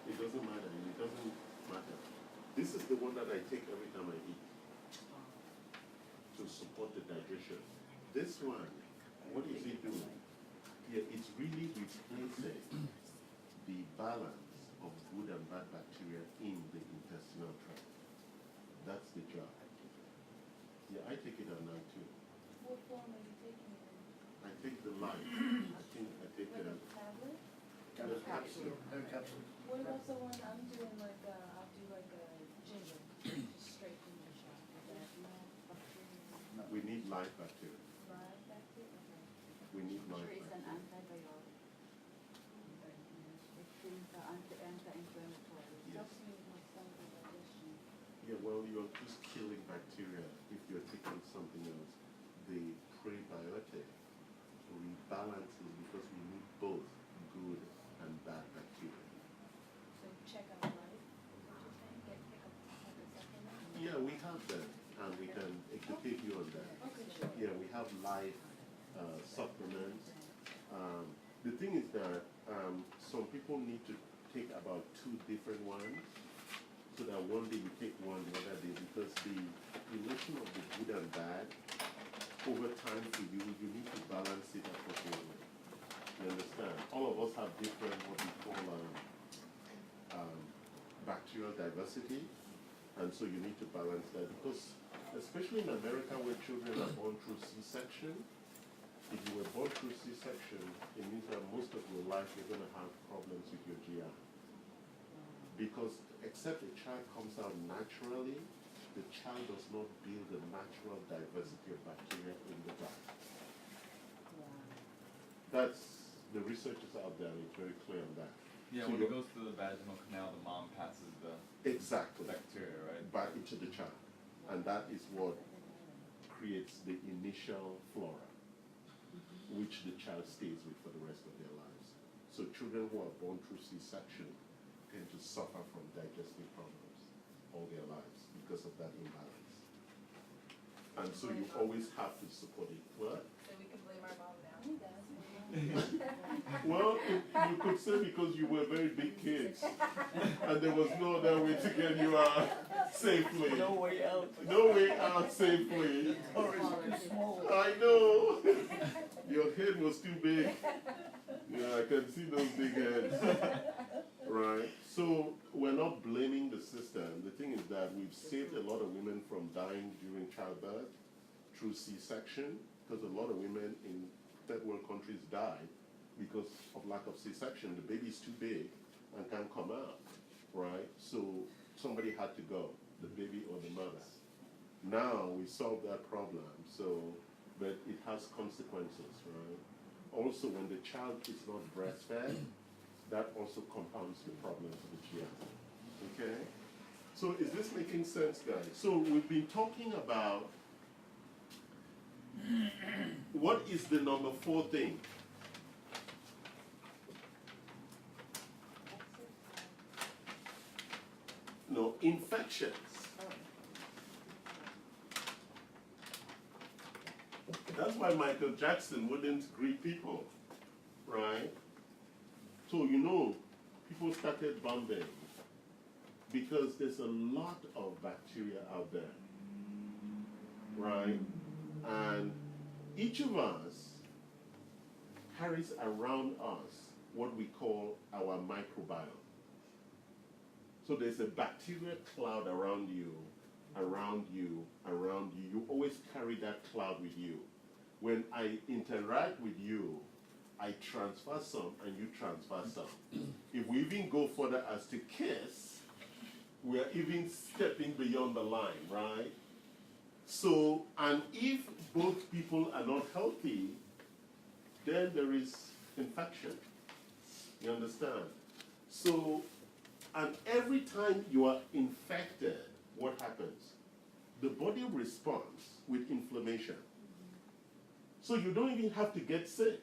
Speaker 1: It doesn't matter. It doesn't matter. This is the one that I take every time I eat to support the digestion. This one, what is it doing? Yeah, it's really replacing the balance of good and bad bacteria in the intestinal tract. That's the job. Yeah, I take it at night too.
Speaker 5: What form are you taking it in?
Speaker 1: I take the light. I think I take
Speaker 5: Like
Speaker 1: the
Speaker 5: a tablet?
Speaker 2: Capsule. Capsule.
Speaker 5: What about the one I'm doing like I'll do like a ginger, straight ginger shot. Is that not bacteria?
Speaker 1: we need live bacteria.
Speaker 5: Live bacteria? Okay.
Speaker 1: We need live
Speaker 7: Sure, it's an
Speaker 1: bacteria.
Speaker 7: antibiotic. It's anti-inflammatory.
Speaker 1: Yes.
Speaker 5: Helps me with my stomach and digestion.
Speaker 1: Yeah, well, you're just killing bacteria if you're taking something else. The prebiotic rebalances because we need both good and bad bacteria.
Speaker 5: So check out life. Is what you're saying? Pick up like a supplement?
Speaker 1: Yeah, we have them, and we can educate you on that.
Speaker 5: Okay, sure.
Speaker 1: Yeah, we have live supplements. The thing is that some people need to take about 2 different ones, so that one day you take one, the other day, because the relation of the good and bad over time for you, you need to balance it appropriately. You understand? All of us have different, what we call bacterial diversity, and so you need to balance that because, especially in America where children are born through C-section, if you were born through C-section, it means that most of your life you're going to have problems with your GI. Because except a child comes out naturally, the child does not build the natural diversity of bacteria in the gut. That's, the research is out there and it's very clear on that.
Speaker 6: Yeah,
Speaker 1: So
Speaker 6: when it goes through the vaginal canal, the mom passes the
Speaker 1: exactly
Speaker 6: bacteria, right?
Speaker 1: back into the child. And that is what creates the initial flora, which the child stays with for the rest of their lives. So children who are born through C-section tend to suffer from digestive problems all their lives because of that imbalance. And so you always have to support it. What?
Speaker 4: So we can blame our mom now.
Speaker 5: He does.
Speaker 1: Well, you could say because you were very big kids and there was no other way to get you out safely.
Speaker 3: No way out.
Speaker 1: No way out safely.
Speaker 3: Or it's too small.
Speaker 1: I know. Your head was too big. Yeah, I can see those big heads. Right? So we're not blaming the system. The thing is that we've saved a lot of women from dying during childbirth through C-section, because a lot of women in third world countries die because of lack of C-section. The baby's too big and can't come out, right? So somebody had to go, the baby or the mother. Now we solved that problem, so, but it has consequences, right? Also, when the child is not breastfed, that also compounds the problems of the GI. Okay? So is this making sense, guys? So we've been talking about what is the number 4 thing? No, infections. That's why Michael Jackson wouldn't greet people, right? So, you know, people started bombing because there's a lot of bacteria out there, right? And each of us carries around us what we call our microbiome. So there's a bacteria cloud around you, around you, around you. You always carry that cloud with you. When I interact with you, I transfer some and you transfer some. If we even go further as to kiss, we are even stepping beyond the line, right? So, and if both people are not healthy, then there is infection. You understand? So, and every time you are infected, what happens? The body responds with inflammation. So you don't even have to get sick.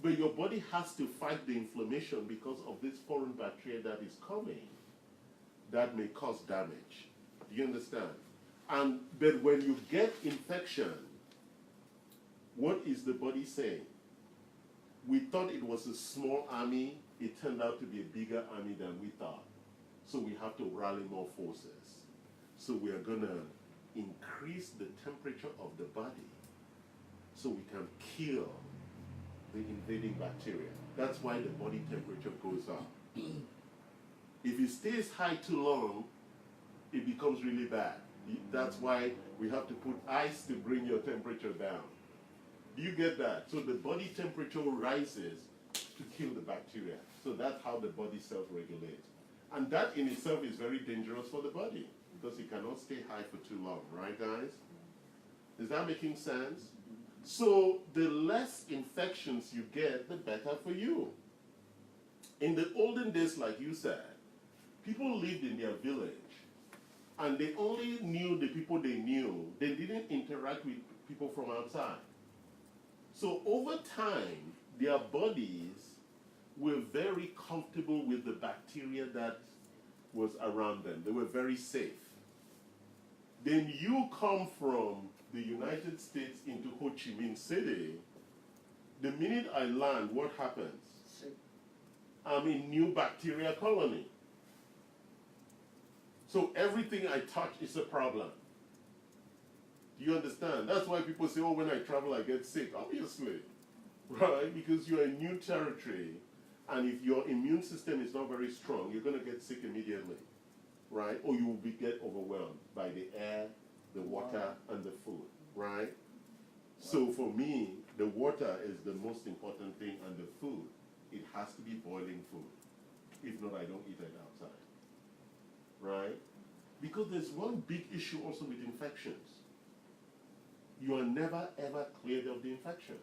Speaker 1: But your body has to fight the inflammation because of this foreign bacteria that is coming that may cause damage. Do you understand? And but when you get infection, what is the body saying? We thought it was a small army. It turned out to be a bigger army than we thought. So we have to rally more forces. So we are going to increase the temperature of the body so we can kill the invading bacteria. That's why the body temperature goes up. If it stays high too long, it becomes really bad. That's why we have to put ice to bring your temperature down. Do you get that? So the body temperature rises to kill the bacteria. So that's how the body self-regulates. And that in itself is very dangerous for the body because it cannot stay high for too long, right guys? Is that making sense? So the less infections you get, the better for you. In the olden days, like you said, people lived in their village and they only knew the people they knew. They didn't interact with people from outside. So over time, their bodies were very comfortable with the bacteria that was around them. They were very safe. Then you come from the United States into Ho Chi Minh City. The minute I land, what happens? I'm in new bacteria colony. So everything I touch is a problem. Do you understand? That's why people say, oh, when I travel, I get sick. Obviously. right? Because you're in new territory, and if your immune system is not very strong, you're going to get sick immediately, right? Or you will get overwhelmed by the air, the water, and the food, right? So for me, the water is the most important thing, and the food, it has to be boiling food. If not, I don't eat it outside, right? Because there's one big issue also with infections. You are never ever cleared of the infection.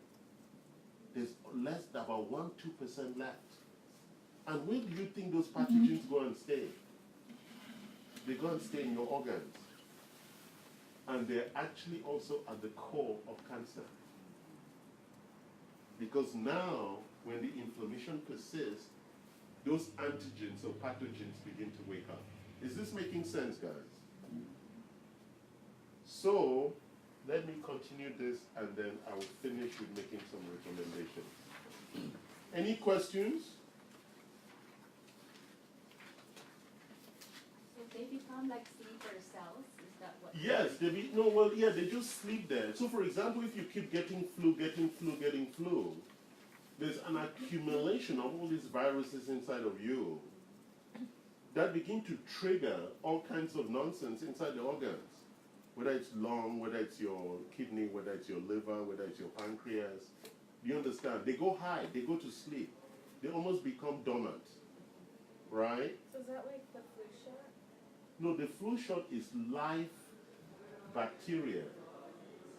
Speaker 1: There's less than about 1-2% left. And where do you think those pathogens go and stay? They go and stay in your organs. And they're actually also at the core of cancer. Because now, when the inflammation persists, those antigens or pathogens begin to wake up. Is this making sense, guys? So, let me continue this, and then I will finish with making some recommendations. Any questions?
Speaker 7: So they become like sleeper cells, is that what?
Speaker 1: Yes, they just sleep there. So for example, if you keep getting flu, there's an accumulation of all these viruses inside of you that begin to trigger all kinds of nonsense inside the organs. Whether it's lung, whether it's your kidney, whether it's your liver, whether it's your pancreas. Do you understand? They go high, they go to sleep. They almost become dormant, right?
Speaker 9: So is that like the flu shot?
Speaker 1: No, the flu shot is live bacteria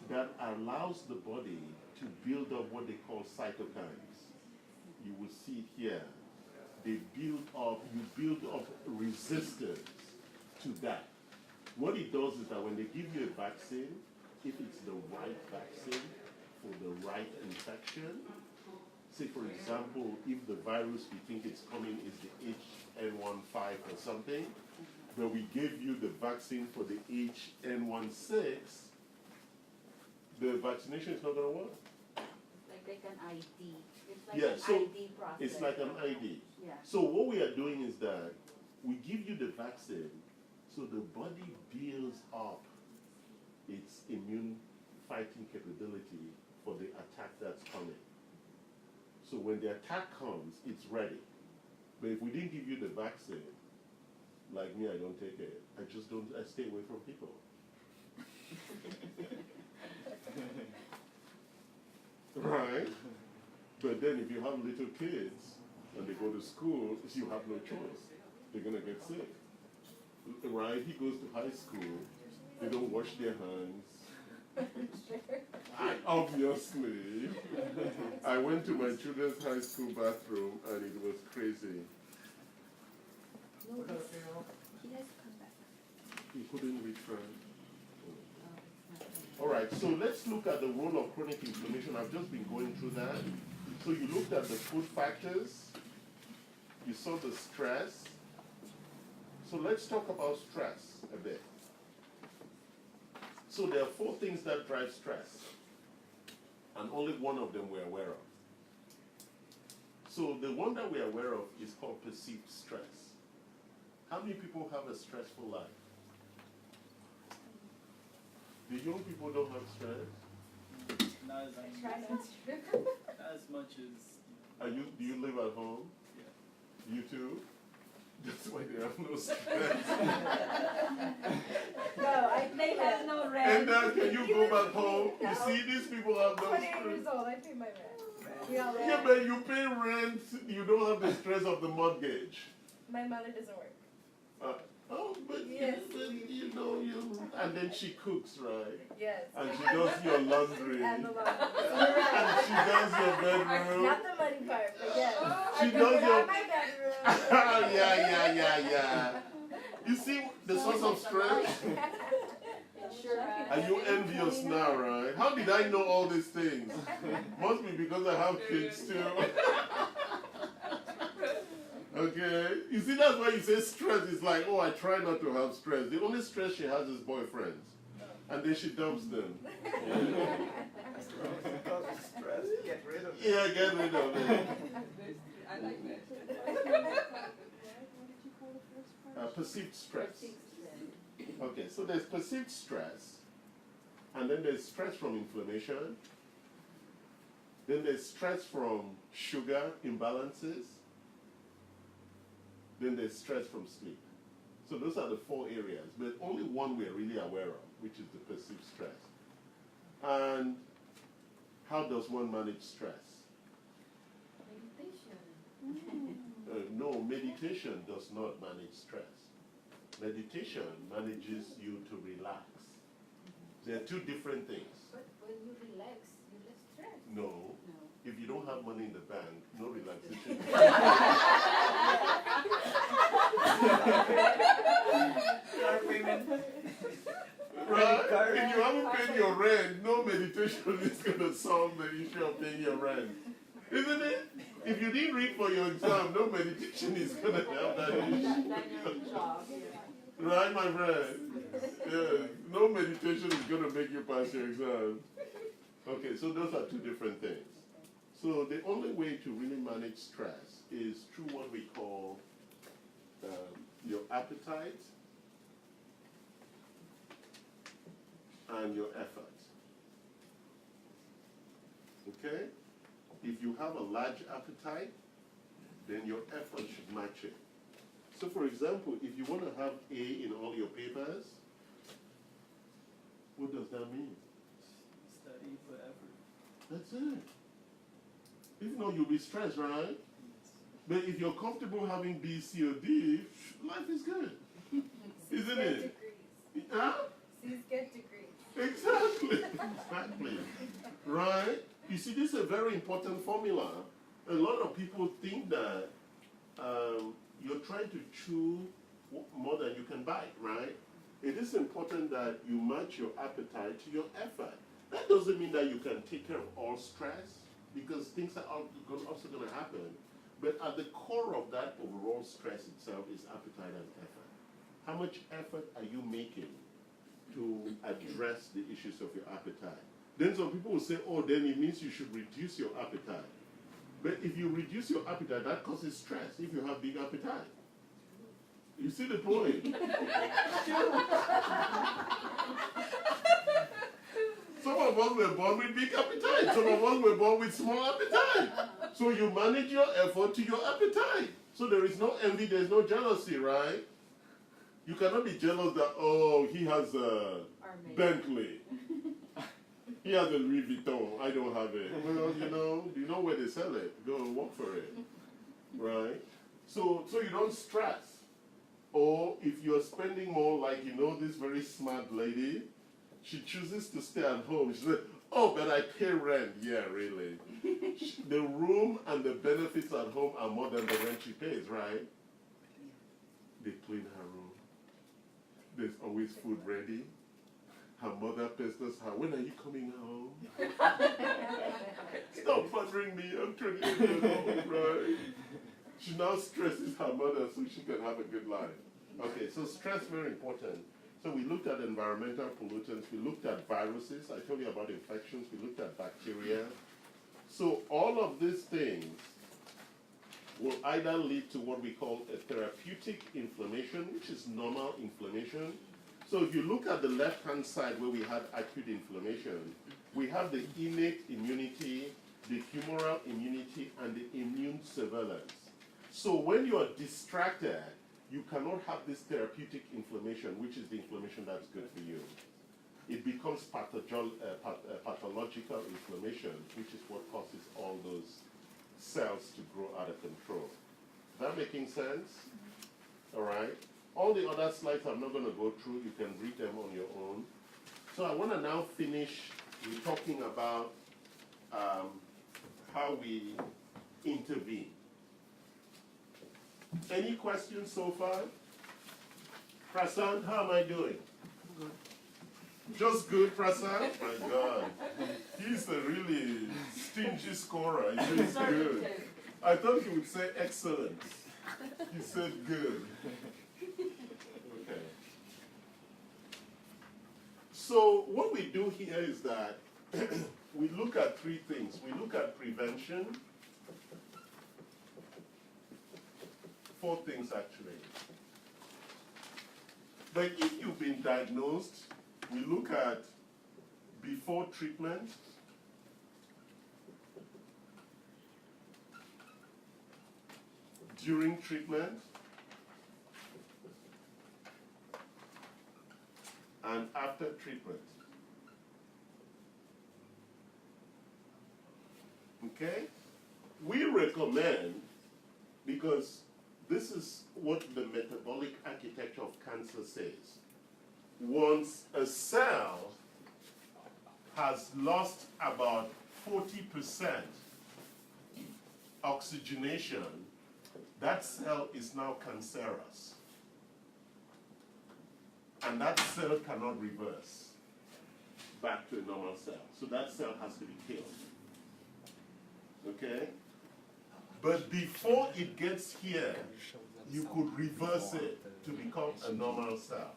Speaker 1: that allows the body to build up what they call cytokines. You will see it here. They build up, you build up resistance to that. What it does is that when they give you a vaccine, if it's the right vaccine for the right infection, say for example, if the virus we think it's coming is the HN15 or something, but we gave you the vaccine for the HN16, the vaccination is not going to work.
Speaker 7: Like an ID. It's like
Speaker 1: Yeah,
Speaker 7: an
Speaker 1: so
Speaker 7: ID process.
Speaker 1: It's like an ID.
Speaker 7: Yeah.
Speaker 1: So what we are doing is that we give you the vaccine so the body builds up its immune fighting capability for the attack that's coming. So when the attack comes, it's ready. But if we didn't give you the vaccine, like me, I don't take it. I stay away from people. Right? But then if you have little kids and they go to school, you have no choice. They're going to get sick. Right? He goes to high school. They don't wash their hands. Obviously. I went to my children's high school bathroom and it was crazy.
Speaker 7: No, he has come back.
Speaker 1: He couldn't return. All right, so let's look at the role of chronic inflammation. I've just been going through that. So you looked at the food factors. You saw the stress. So let's talk about stress a bit. So there are 4 things that drive stress. And only one of them we're aware of. So the one that we're aware of is called perceived stress. How many people have a stressful life? The young people don't have stress?
Speaker 3: Not as,
Speaker 9: Try not to.
Speaker 3: not as much as.
Speaker 1: Do you live at home?
Speaker 3: Yeah.
Speaker 1: You too? That's why they have no stress.
Speaker 9: No,
Speaker 7: They have no rent.
Speaker 1: And now can you go back home? You see, these people have no
Speaker 9: 28
Speaker 1: stress.
Speaker 9: years old, I pay my rent. We all
Speaker 1: Yeah,
Speaker 9: rent.
Speaker 1: but you pay rent, you don't have the stress of the mortgage.
Speaker 9: My mother doesn't work.
Speaker 1: But
Speaker 9: Yes.
Speaker 1: you know, and then she cooks, right?
Speaker 9: Yes.
Speaker 1: And she does your laundry.
Speaker 9: And the laundry.
Speaker 1: And she does your bedroom.
Speaker 9: Not the money part, but yes.
Speaker 1: She
Speaker 9: I
Speaker 1: does
Speaker 9: figured
Speaker 1: your-
Speaker 9: out my bedroom.
Speaker 1: Yeah. You see the source of stress?
Speaker 7: Sure.
Speaker 1: Are you envious now, right? How did I know all these things? Must be because I have kids too. Okay? You see, that's why you say stress is like, oh, I try not to have stress. The only stress she has is boyfriends. And then she dumps them.
Speaker 2: Stress, get rid of it.
Speaker 1: Yeah, get rid of it.
Speaker 7: I like that.
Speaker 5: What did you call the first part?
Speaker 1: Perceived stress. Okay, so there's perceived stress, and then there's stress from inflammation, Then there's stress from sugar imbalances. Then there's stress from sleep. So those are the 4 areas, but only one we're really aware of, which is the perceived stress. And how does one manage stress?
Speaker 4: Meditation.
Speaker 1: No, meditation does not manage stress. Meditation manages you to relax. They're 2 different things.
Speaker 4: But when you relax, you less stress.
Speaker 1: No. If you don't have money in the bank, no relaxation. Right? If you haven't paid your rent, no meditation is going to solve the issue of paying your rent. Isn't it? If you didn't read for your exam, no meditation is going to help that issue. Right, my friend? Yeah. No meditation is going to make you pass your exam. Okay, so those are 2 different things. So the only way to really manage stress is through what we call your appetite and your effort. Okay? If you have a large appetite, then your effort should match it. So for example, if you want to have A in all your papers, what does that mean?
Speaker 3: Study for effort.
Speaker 1: That's it. If not, you'll be stressed, right? But if you're comfortable having B, C, or D, life is good. Isn't it? Huh?
Speaker 9: C's get degrees.
Speaker 1: Exactly. Exactly. Right? You see, this is a very important formula. A lot of people think that you're trying to chew more than you can bite, right? It is important that you match your appetite to your effort. That doesn't mean that you can take care of all stress, because things are also going to happen. But at the core of that overall stress itself is appetite and effort. How much effort are you making to address the issues of your appetite? Then some people will say, oh, then it means you should reduce your appetite. But if you reduce your appetite, that causes stress if you have big appetite. You see the point? Some of us were born with big appetite. Some of us were born with small appetite. So you manage your effort to your appetite. So there is no envy, there is no jealousy, right? You cannot be jealous that, oh, he has a Bentley. He has a Louis Vuitton. I don't have it. Well, you know where they sell it. Go and work for it. Right? So you don't stress. Or if you're spending more, like this very smart lady, she chooses to stay at home. She said, oh, but I pay rent. Yeah, really. The room and the benefits at home are more than the rent she pays, right? They clean her room. There's always food ready. Her mother pesters her, when are you coming home? Stop bothering me, I'm 28 years old, right? She now stresses her mother so she can have a good life. Okay, so stress is very important. So we looked at environmental pollutants, we looked at viruses, I told you about infections, we looked at bacteria. So all of these things will either lead to what we call a therapeutic inflammation, which is normal inflammation. So if you look at the left-hand side where we had acute inflammation, we have the innate immunity, the humoral immunity, and the immune surveillance. So when you are distracted, you cannot have this therapeutic inflammation, which is the inflammation that's good for you. It becomes pathological inflammation, which is what causes all those cells to grow out of control. Is that making sense? All right. All the other slides I'm not going to go through. You can read them on your own. So I want to now finish with talking about how we intervene. Any questions so far? Prasad, how am I doing?
Speaker 8: Good.
Speaker 1: Just good, Prasad? My God. He's a really stingy scorer. He says good. I thought he would say excellent. He said good. Okay. So what we do here is that we look at 3 things. We look at prevention. 4 things actually. But if you've been diagnosed, we look at before treatment, during treatment, and after treatment. Okay? We recommend, because this is what the metabolic architecture of cancer says. Once a cell has lost about 40% oxygenation, that cell is now cancerous. And that cell cannot reverse back to a normal cell. So that cell has to be killed. Okay? But before it gets here, you could reverse it to become a normal cell.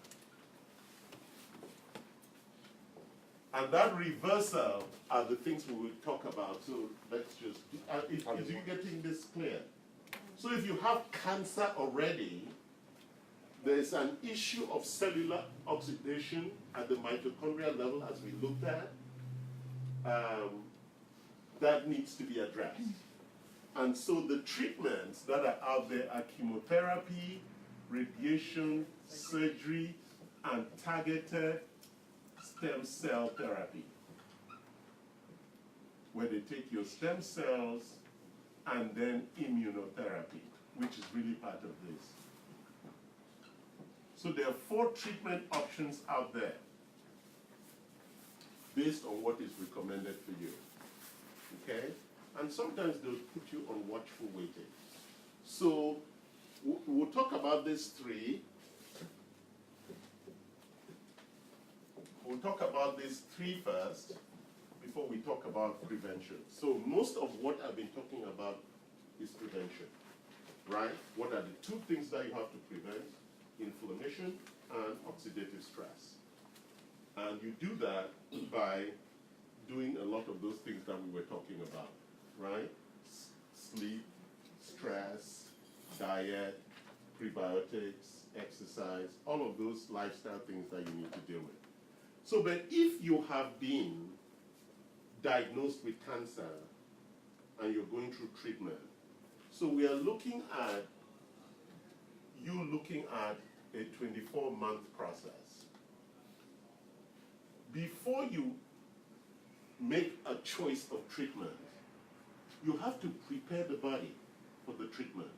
Speaker 1: And that reversal are the things we will talk about. So let's just, is you getting this clear? So if you have cancer already, there's an issue of cellular oxidation at the mitochondrial level, as we looked at, that needs to be addressed. And so the treatments that are out there are chemotherapy, radiation, surgery, and targeted stem cell therapy, where they take your stem cells and then immunotherapy, which is really part of this. So there are 4 treatment options out there based on what is recommended for you. Okay? And sometimes they'll put you on watchful waiting. So we'll talk about these 3. We'll talk about these 3 first before we talk about prevention. So most of what I've been talking about is prevention, right? What are the 2 things that you have to prevent? Inflammation and oxidative stress. And you do that by doing a lot of those things that we were talking about, right? Sleep, stress, diet, prebiotics, exercise, all of those lifestyle things that you need to deal with. So, but if you have been diagnosed with cancer and you're going through treatment, so we are looking at a 24-month process. Before you make a choice of treatment, you have to prepare the body for the treatment.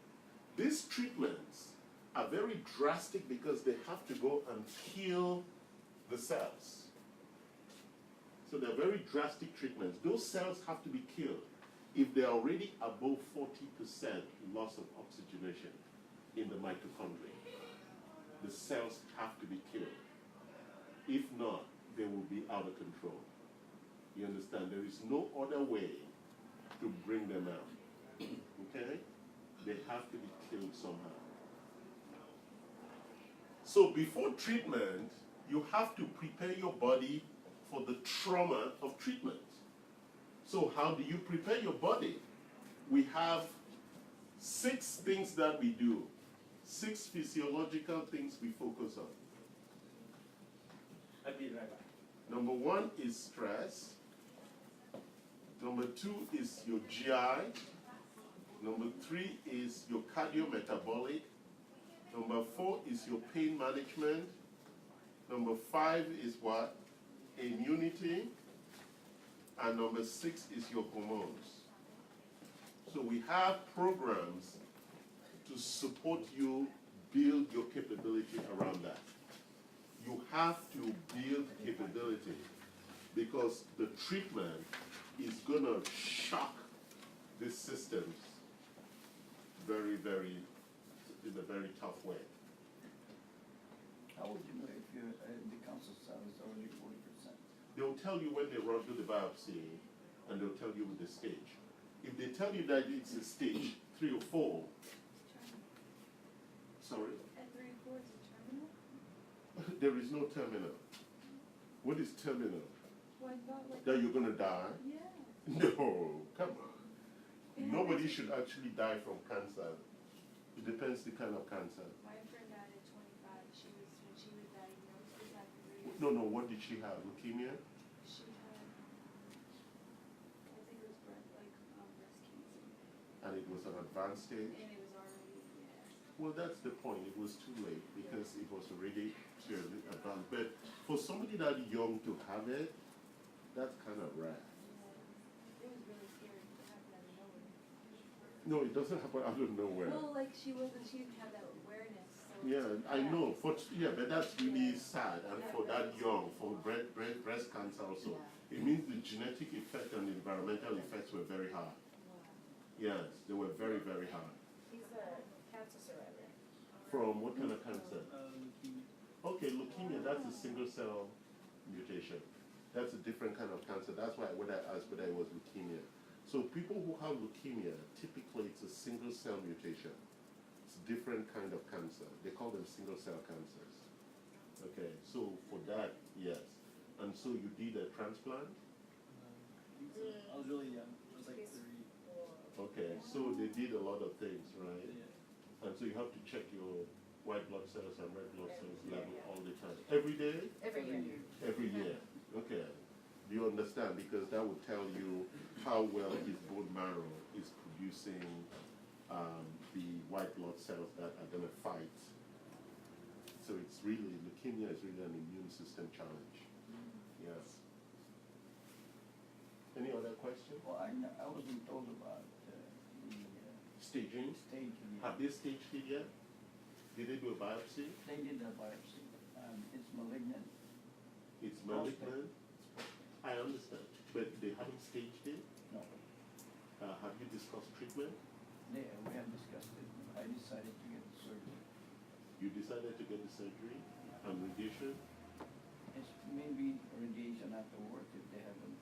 Speaker 1: These treatments are very drastic because they have to go and kill the cells. So they're very drastic treatments. Those cells have to be killed if they're already above 40% loss of oxygenation in the mitochondria. The cells have to be killed. If not, they will be out of control. You understand? There is no other way to bring them out. Okay? They have to be killed somehow. So before treatment, you have to prepare your body for the trauma of treatment. So how do you prepare your body? We have 6 things that we do. 6 physiological things we focus on.
Speaker 3: I'll be right back.
Speaker 1: Number 1 is stress. Number 2 is your GI. Number 3 is your cardiometabolic. Number 4 is your pain management. Number 5 is what? Immunity. And number 6 is your hormones. So we have programs to support you build your capability around that. You have to build capability because the treatment is going to shock these systems very, very, in a very tough way.
Speaker 3: How would you know if the cancer cell is already 40%?
Speaker 1: They'll tell you when they do the biopsy, and they'll tell you with the stage. If they tell you that it's a stage 3 or 4, sorry?
Speaker 5: At 3 or 4 is it terminal?
Speaker 1: There is no terminal. What is terminal?
Speaker 5: Why not like
Speaker 1: That you're going to die?
Speaker 5: Yeah.
Speaker 1: No, come on. Nobody should actually die from cancer. It depends the kind of cancer.
Speaker 5: My friend died at 25. When she was diagnosed with that.
Speaker 1: No, what did she have? Leukemia?
Speaker 5: She had, I think it was breast cancer.
Speaker 1: And it was an advanced stage?
Speaker 5: And it was already
Speaker 1: Well, that's the point. It was too late because it was already fairly advanced. But for somebody that young to have it, that's kind of rare.
Speaker 5: It was really scary to happen out of nowhere.
Speaker 1: No, it doesn't happen out of nowhere.
Speaker 5: Well, like she didn't have that awareness. So
Speaker 1: Yeah, I know. But that's really sad. And for that young, for breast cancer also, it means the genetic effect and the environmental effects were very hard. Yes, they were very, very hard.
Speaker 9: He's a cancer survivor.
Speaker 1: From what kind of cancer?
Speaker 3: Leukemia.
Speaker 1: Okay, leukemia, that's a single cell mutation. That's a different kind of cancer. That's why when I asked whether it was leukemia. So people who have leukemia, typically it's a single cell mutation. It's a different kind of cancer. They call them single cell cancers. Okay, so for that, yes. And so you did a transplant?
Speaker 3: I was really young. I was like 3.
Speaker 1: Okay, so they did a lot of things, right?
Speaker 3: Yeah.
Speaker 1: And so you have to check your white blood cells and red blood cells level all the time. Every day?
Speaker 9: Every year.
Speaker 1: Every year. Okay. Do you understand? Because that would tell you how well his bone marrow is producing the white blood cells that are going to fight. So it's really, leukemia is really an immune system challenge. Yes. Any other questions?
Speaker 3: Well, I wasn't told about the
Speaker 1: Staging?
Speaker 3: staging.
Speaker 1: Have they staged it yet? Did they do a biopsy?
Speaker 3: They did a biopsy. It's malignant.
Speaker 1: It's malignant. I understand, but they haven't staged it.
Speaker 3: No,
Speaker 1: Have you discussed treatment?
Speaker 3: we have discussed it. I decided to get the surgery.
Speaker 1: You decided to get the surgery and radiation.
Speaker 3: It's maybe radiation afterwards if they haven't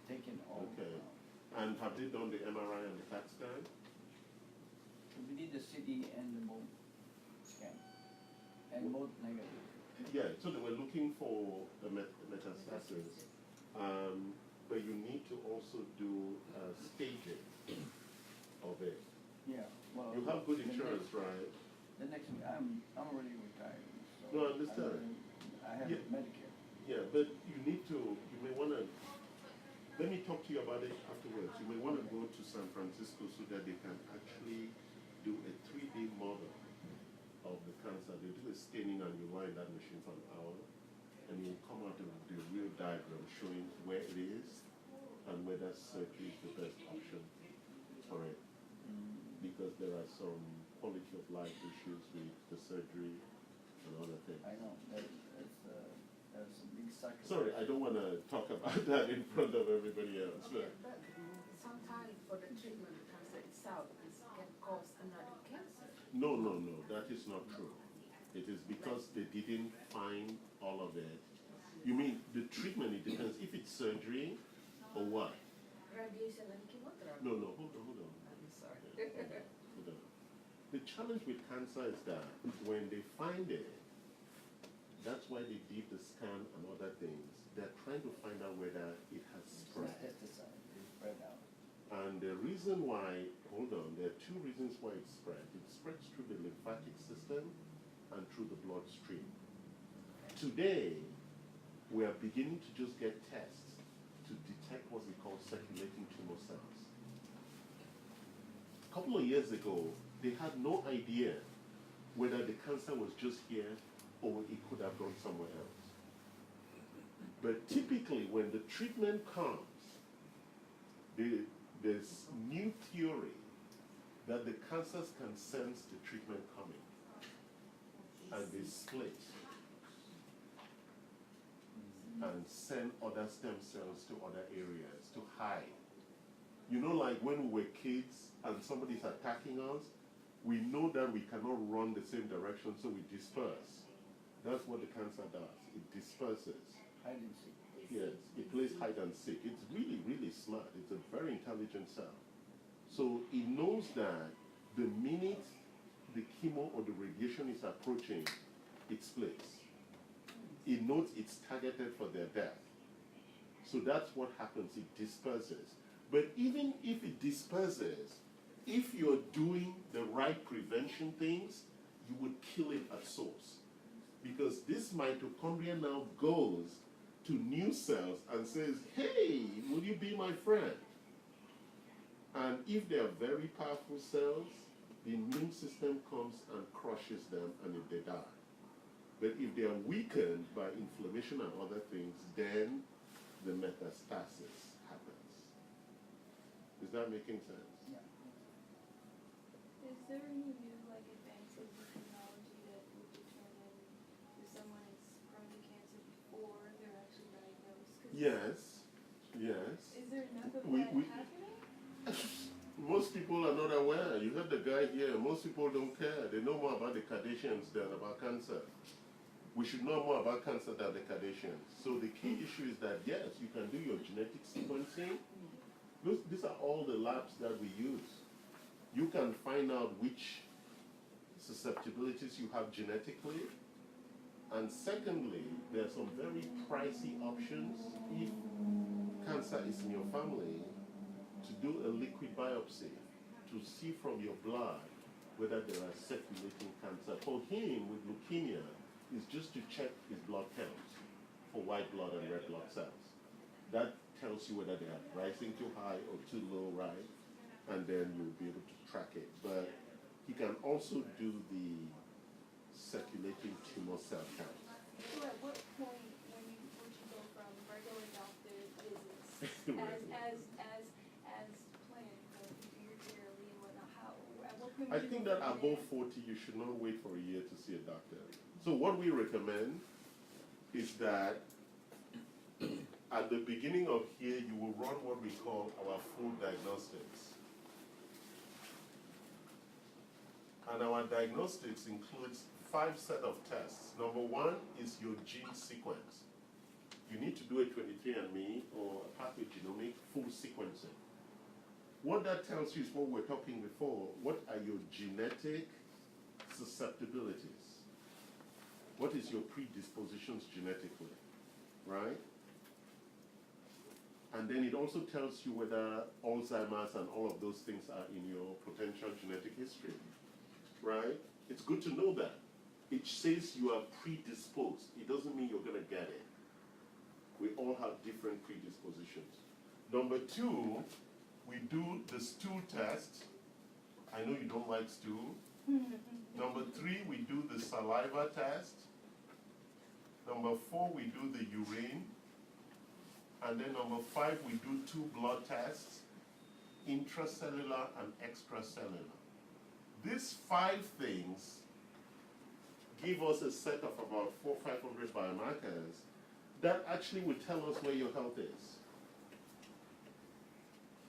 Speaker 3: taken all.
Speaker 1: Okay. And have they done the MRI and the CAT scan?
Speaker 3: We did the CT and the bone scan, and both negative.
Speaker 1: Yeah, so they were looking for the metastasis. But you need to also do staging of it.
Speaker 3: Yeah, well.
Speaker 1: You have good
Speaker 3: the
Speaker 1: insurance,
Speaker 3: next-
Speaker 1: right?
Speaker 3: The next, I'm already retired, so.
Speaker 1: No, I understand.
Speaker 3: I have
Speaker 1: Yeah.
Speaker 3: Medicare.
Speaker 1: Yeah, but you need to, you may want to, let me talk to you about it afterwards. You may want to go to San Francisco so that they can actually do a 3D model of the cancer. They do a staining and you lie in that machine for an hour and you come out with the real diagram showing where it is and whether surgery is the best option for it. Because there are some quality of life issues with the surgery and other things.
Speaker 3: I know, that's a big sacrifice.
Speaker 1: Sorry, I don't want to talk about that in front of everybody else.
Speaker 4: Okay,
Speaker 1: But
Speaker 4: but sometimes for the treatment, the cancer itself is can cause another cancer.
Speaker 1: no, that is not true. It is because they didn't find all of it. You mean the treatment, it depends if it's surgery or what?
Speaker 4: Radiation and chemotherapy.
Speaker 1: No, hold on.
Speaker 4: I'm sorry.
Speaker 1: Hold on. The challenge with cancer is that when they find it, that's why they did the scan and other things. They're trying to find out whether it has spread.
Speaker 3: Metastasized, it's spread out.
Speaker 1: And the reason why, hold on, there are 2 reasons why it spread. It spreads through the lymphatic system and through the bloodstream. Today, we are beginning to just get tests to detect what we call circulating tumor cells. A couple of years ago, they had no idea whether the cancer was just here or it could have gone somewhere else. But typically, when the treatment comes, there's new theory that the cancers can sense the treatment coming, and they split and send other stem cells to other areas to hide. You know, like when we were kids and somebody's attacking us, we know that we cannot run the same direction, so we disperse. That's what the cancer does. It disperses.
Speaker 3: Hide and seek.
Speaker 1: Yes, it plays hide and seek. It's really, really smart. It's a very intelligent cell. So it knows that the minute the chemo or the radiation is approaching, it splits. It knows it's targeted for their death. So that's what happens. It disperses. But even if it disperses, if you're doing the right prevention things, you would kill it at source. Because this mitochondria now goes to new cells and says, hey, will you be my friend? And if they are very powerful cells, the immune system comes and crushes them and they die. But if they are weakened by inflammation and other things, then the metastasis happens. Is that making sense?
Speaker 3: Yeah.
Speaker 5: Is there any new like advances in technology that would determine if someone is prone to cancer before they're actually diagnosed? 'Cause
Speaker 1: Yes, yes.
Speaker 5: Is there enough of
Speaker 1: We-
Speaker 5: that
Speaker 1: we-
Speaker 5: happening?
Speaker 1: Most people are not aware. You heard the guy here. Most people don't care. They know more about the Kardashians than about cancer. We should know more about cancer than the Kardashians. So the key issue is that, yes, you can do your genetic sequencing. These are all the labs that we use. You can find out which susceptibilities you have genetically. And secondly, there are some very pricey options if cancer is in your family, to do a liquid biopsy to see from your blood whether there are circulating cancer. For him, with leukemia, is just to check his blood counts for white blood and red blood cells. That tells you whether they are rising too high or too low, right? And then you'll be able to track it. But he can also do the circulating tumor cell count.
Speaker 5: So at what point would you go from regular doctor visits as planned going into your yearly and whatnot? How at what point?
Speaker 1: I
Speaker 5: would you
Speaker 1: think
Speaker 5: go
Speaker 1: that
Speaker 5: from
Speaker 1: above
Speaker 5: there?
Speaker 1: 40, you should not wait for a year to see a doctor. So what we recommend is that at the beginning of here, you will run what we call our full diagnostics. And our diagnostics includes 5 sets of tests. Number 1 is your gene sequence. You need to do a 23andMe or a pathogenomic full sequencing. What that tells you is what we were talking before. What are your genetic susceptibilities? What is your predispositions genetically, right? And then it also tells you whether Alzheimer's and all of those things are in your potential genetic history, right? It's good to know that. It says you are predisposed. It doesn't mean you're going to get it. We all have different predispositions. Number 2, we do the stool test. I know you don't like stool. Number 3, we do the saliva test. Number 4, we do the urine. And then number 5, we do 2 blood tests, intracellular and extracellular. These 5 things give us a set of about 400-500 biomarkers that actually will tell us where your health is.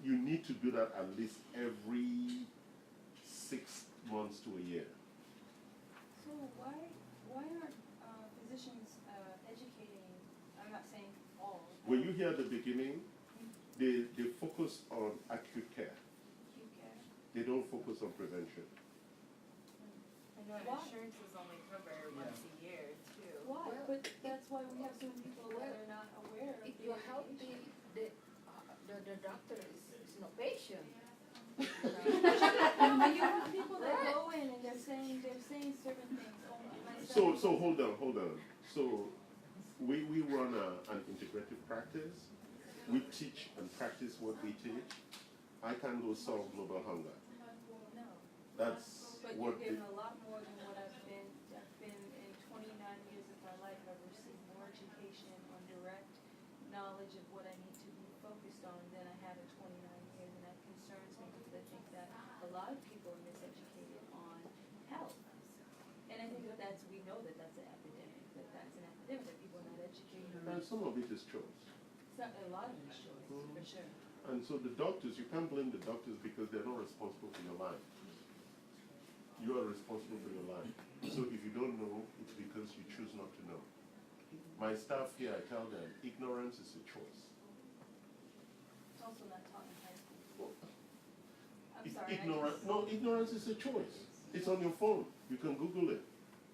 Speaker 1: You need to do that at least every 6 months to a year.
Speaker 5: So why aren't physicians educating? I'm not saying all.
Speaker 1: When you hear at the beginning, they focus on acute care.
Speaker 5: Acute care.
Speaker 1: They don't focus on prevention.
Speaker 9: I know
Speaker 5: Why?
Speaker 9: insurance is only covered once a year too.
Speaker 5: Why?
Speaker 4: Well,
Speaker 5: But that's why we have so many people that
Speaker 4: well,
Speaker 5: are not aware of
Speaker 4: If
Speaker 5: the
Speaker 4: you're healthy,
Speaker 5: education.
Speaker 4: the doctor is no patient.
Speaker 5: But you have people that go in and they're saying certain things. Oh, my son-
Speaker 1: So hold on. So we run an integrative practice. We teach and practice what we teach. I can go solve global hunger.
Speaker 5: No.
Speaker 1: That's
Speaker 5: But
Speaker 1: what
Speaker 5: you're giving a lot more than what I've been in 29 years of my life. I've received more education on direct knowledge of what I need to be focused on than I have in 29 years, and that concerns me because I think that a lot of people are miseducated on health. And I think we know that that's an epidemic, that people are not educated on.
Speaker 1: and some of it is choice.
Speaker 5: It's not, a lot of it is choice, for sure.
Speaker 1: And so the doctors, you can't blame the doctors because they're not responsible for your life. You are responsible for your life. So if you don't know, it's because you choose not to know. My staff here, I tell them, ignorance is a choice.
Speaker 5: It's also not taught in high school. I'm
Speaker 1: If
Speaker 5: sorry.
Speaker 1: ignorance is a choice. It's on your phone. You can Google it.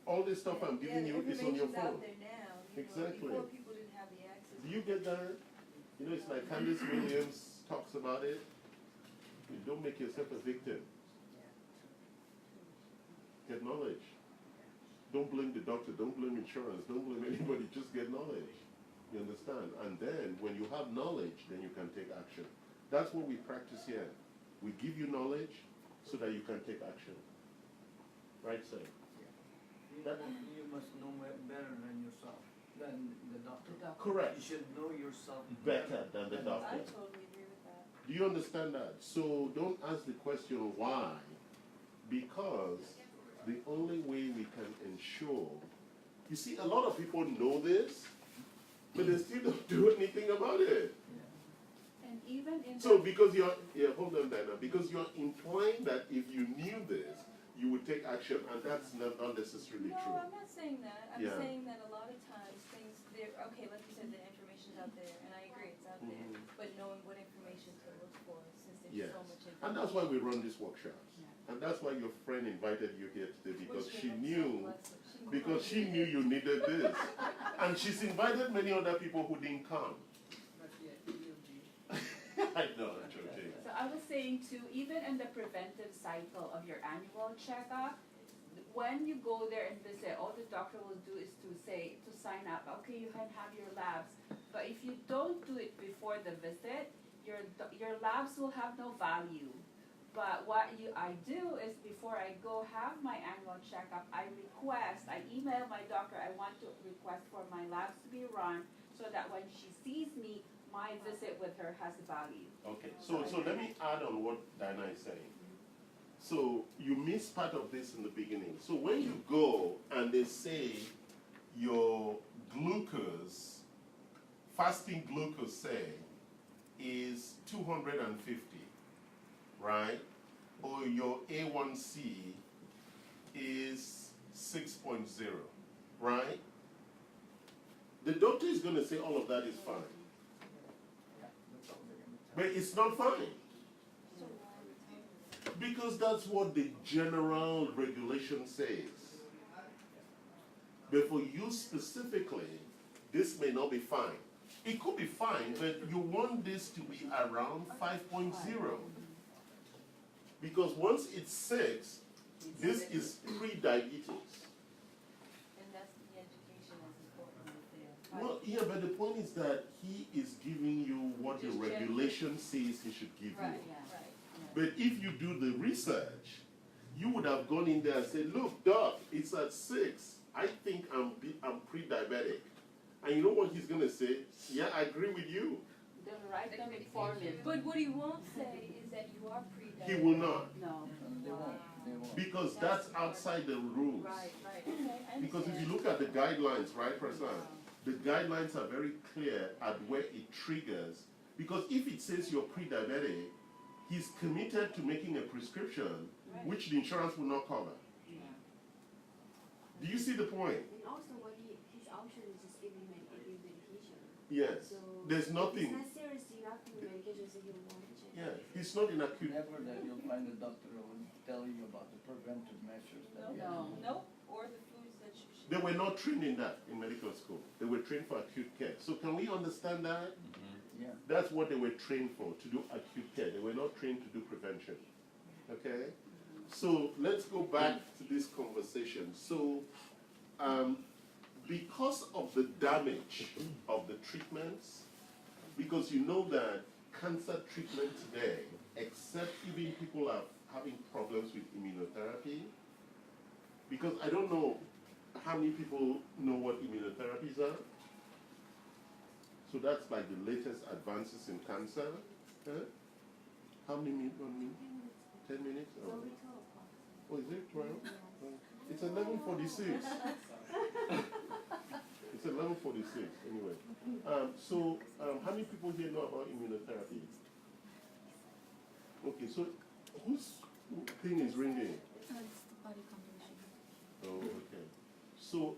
Speaker 1: All this stuff I'm giving you is on your phone.
Speaker 5: Out there now,
Speaker 1: Exactly.
Speaker 5: Before people didn't have the access.
Speaker 1: Do you get that? You know, it's like Candace Williams talks about it. You don't make yourself a victim. Get knowledge. Don't blame the doctor, don't blame insurance, don't blame anybody, just get knowledge. You understand? And then when you have knowledge, then you can take action. That's what we practice here. We give you knowledge so that you can take action. Right, sir?
Speaker 3: You must know better than yourself, than the doctor.
Speaker 1: Correct.
Speaker 3: You should know yourself
Speaker 1: Better than the
Speaker 5: I
Speaker 1: doctor.
Speaker 5: totally agree with that.
Speaker 1: Do you understand that? So don't ask the question why, because the only way we can ensure, you see, a lot of people know this, but they still don't do anything about it.
Speaker 5: And even in
Speaker 1: So because hold on, Diana, because you're implying that if you knew this, you would take action, and that's not necessarily
Speaker 5: No,
Speaker 1: true.
Speaker 5: I'm not saying that. I'm
Speaker 1: Yeah.
Speaker 5: saying that a lot of times things, okay, like you said, the information's out there, and I agree, it's out there. But knowing what information to look for, since there's
Speaker 1: Yes.
Speaker 5: so much information.
Speaker 1: And that's why we run these workshops. And that's why your friend invited you here today, because
Speaker 5: Which
Speaker 1: she
Speaker 5: I'm so
Speaker 1: knew,
Speaker 5: blessed.
Speaker 1: because she knew you needed this. And she's invited many other people who didn't come. I know, I'm joking.
Speaker 10: So I was saying too, even in the preventive cycle of your annual checkup, when you go there and visit, all the doctor will do is to say, to sign up, okay, you can have your labs. But if you don't do it before the visit, your labs will have no value. But what I do is before I go have my annual checkup, I email my doctor, I want to request for my labs to be run so that when she sees me, my visit with her has value.
Speaker 1: Okay, so let me add on what Diana is saying. So you missed part of this in the beginning. So when you go and they say your glucose, fasting glucose, say, is 250, right? Or your A1C is 6.0, right? The doctor is going to say all of that is fine. But it's not fine. Because that's what the general regulation says. But for you specifically, this may not be fine. It could be fine, but you want this to be around 5.0. Because once it's 6, this is pre-diabetes.
Speaker 9: And that's the education that's important right there.
Speaker 1: Well, yeah, but the point is that he is giving you what the
Speaker 5: Just
Speaker 1: regulation says he should give
Speaker 5: Right,
Speaker 1: you.
Speaker 5: right.
Speaker 1: But if you do the research, you would have gone in there and said, look, doc, it's at 6. I think I'm pre-diabetic. And you know what he's going to say? Yeah, I agree with you.
Speaker 10: They'll write them in formulas.
Speaker 5: But what he won't say is that you are pre-diabetic.
Speaker 1: He will not.
Speaker 10: No.
Speaker 3: They won't.
Speaker 1: Because that's outside the rules.
Speaker 5: Right, right, okay, I
Speaker 1: Because if you
Speaker 5: understand.
Speaker 1: look at the guidelines, right, Prasan? The guidelines are very clear at where it triggers. Because if it says you're pre-diabetic, he's committed to making a prescription which the insurance will not cover. Do you see the point?
Speaker 7: And also what his option is just giving medication.
Speaker 1: Yes.
Speaker 7: So
Speaker 1: There's nothing.
Speaker 7: It's not serious enough to medication so you want to check.
Speaker 1: Yeah, he's not in acute.
Speaker 3: Never that you'll find a doctor who will tell you about the preventive measures that you have.
Speaker 5: No, or the foods that you should.
Speaker 1: They were not trained in that in medical school. They were trained for acute care. So can we understand that?
Speaker 3: Yeah.
Speaker 1: That's what they were trained for, to do acute care. They were not trained to do prevention. Okay? So let's go back to this conversation. So because of the damage of the treatments, because you know that cancer treatment today, except even people are having problems with immunotherapy, because I don't know how many people know what immunotherapies are. So that's like the latest advances in cancer. Huh? How many minutes? 1 minute? 10 minutes? Oh, is it 12? It's 11:46. It's 11:46 anyway. So how many people here know about immunotherapy? Okay, so whose thing is ringing?
Speaker 5: It's the body composition.
Speaker 1: Oh, okay. So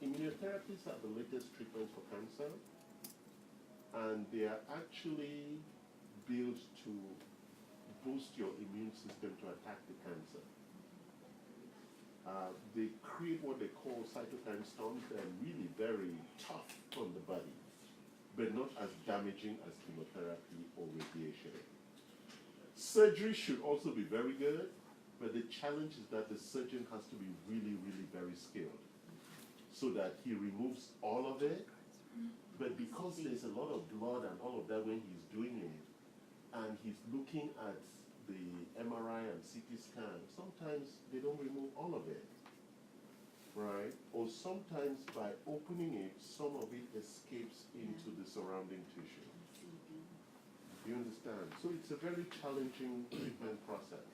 Speaker 1: immunotherapies are the latest treatments for cancer, and they are actually built to boost your immune system to attack the cancer. They create what they call cytokine storms. They're really very tough on the body, but not as damaging as chemotherapy or radiation. Surgery should also be very good, but the challenge is that the surgeon has to be really, really very skilled so that he removes all of it. But because there's a lot of blood and all of that when he's doing it, and he's looking at the MRI and CT scan, sometimes they don't remove all of it, right? Or sometimes by opening it, some of it escapes into the surrounding tissue. Do you understand? So it's a very challenging treatment process.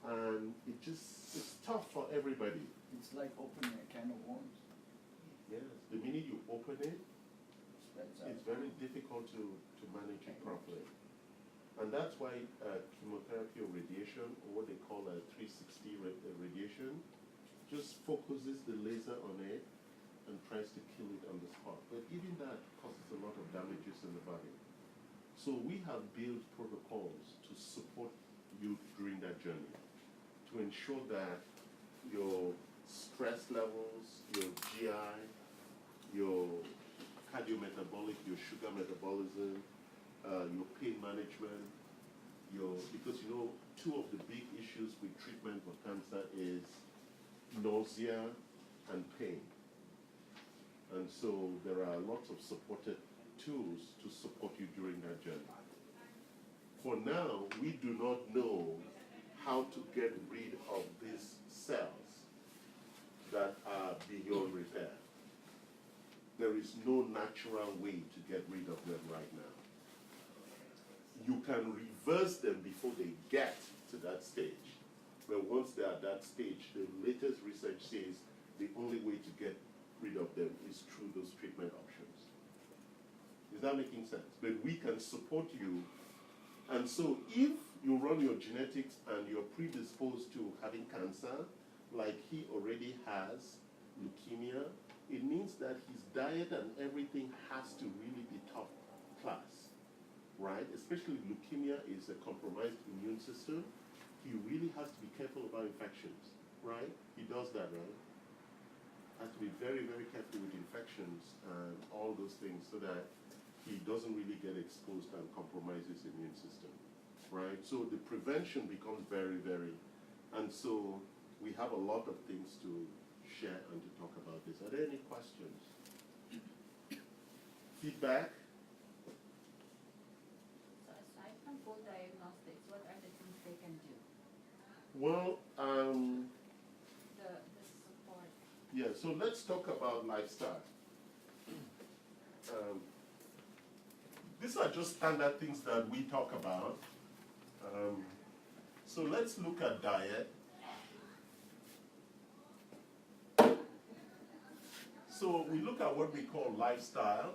Speaker 1: And it's tough for everybody.
Speaker 3: It's like opening a can of worms.
Speaker 1: Yes, the minute you open it,
Speaker 3: That's
Speaker 1: it's very difficult to manage it properly. And that's why chemotherapy or radiation, or what they call a 360 radiation, just focuses the laser on it and tries to kill it on the spot. But even that causes a lot of damages in the body. So we have built protocols to support you during that journey, to ensure that your stress levels, your GI, your cardiometabolic, your sugar metabolism, your pain management, because you know, two of the big issues with treatment for cancer is nausea and pain. And so there are lots of supported tools to support you during that journey. For now, we do not know how to get rid of these cells that are beyond repair. There is no natural way to get rid of them right now. You can reverse them before they get to that stage. But once they're at that stage, the latest research says the only way to get rid of them is through those treatment options. Is that making sense? But we can support you. And so if you run your genetics and you're predisposed to having cancer, like he already has leukemia, it means that his diet and everything has to really be top class, right? Especially leukemia is a compromised immune system. He really has to be careful about infections, right? He does that, right? Has to be very, very careful with infections and all those things so that he doesn't really get exposed and compromise his immune system, right? So the prevention becomes very, very, and so we have a lot of things to share and to talk about this. Are there any questions? Feedback?
Speaker 10: So aside from full diagnostics, what are the things they can do?
Speaker 1: Well,
Speaker 10: The support.
Speaker 1: yeah, so let's talk about lifestyle. These are just standard things that we talk about. So let's look at diet. So we look at what we call lifestyle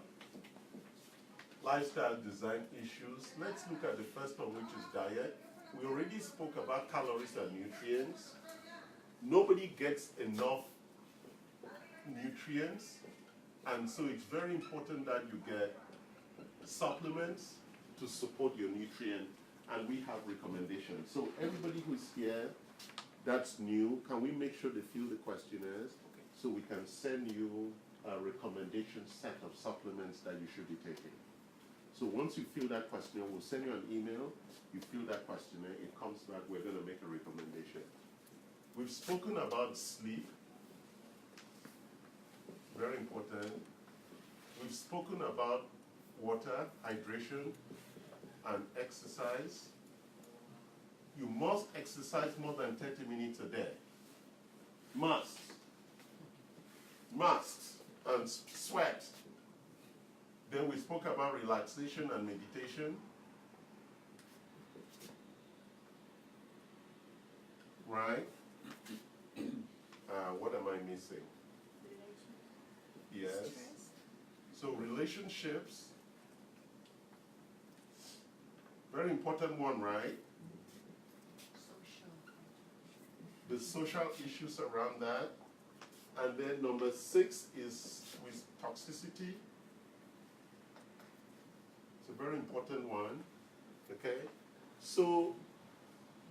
Speaker 1: design issues. Let's look at the first one, which is diet. We already spoke about calories and nutrients. Nobody gets enough nutrients, and so it's very important that you get supplements to support your nutrient, and we have recommendations. So everybody who's here, that's new, can we make sure they fill the questionnaires so we can send you a recommendation set of supplements that you should be taking. So once you fill that questionnaire, we'll send you an email, you fill that questionnaire, it comes back, we're going to make a recommendation. We've spoken about sleep, very important. We've spoken about water, hydration, and exercise. You must exercise more than 30 minutes a day. Must. Must. And sweat. Then we spoke about relaxation and meditation. Right? What am I missing? Yes. So relationships. Very important one, right? The social issues around that. And then number 6 is with toxicity. It's a very important one. Okay? So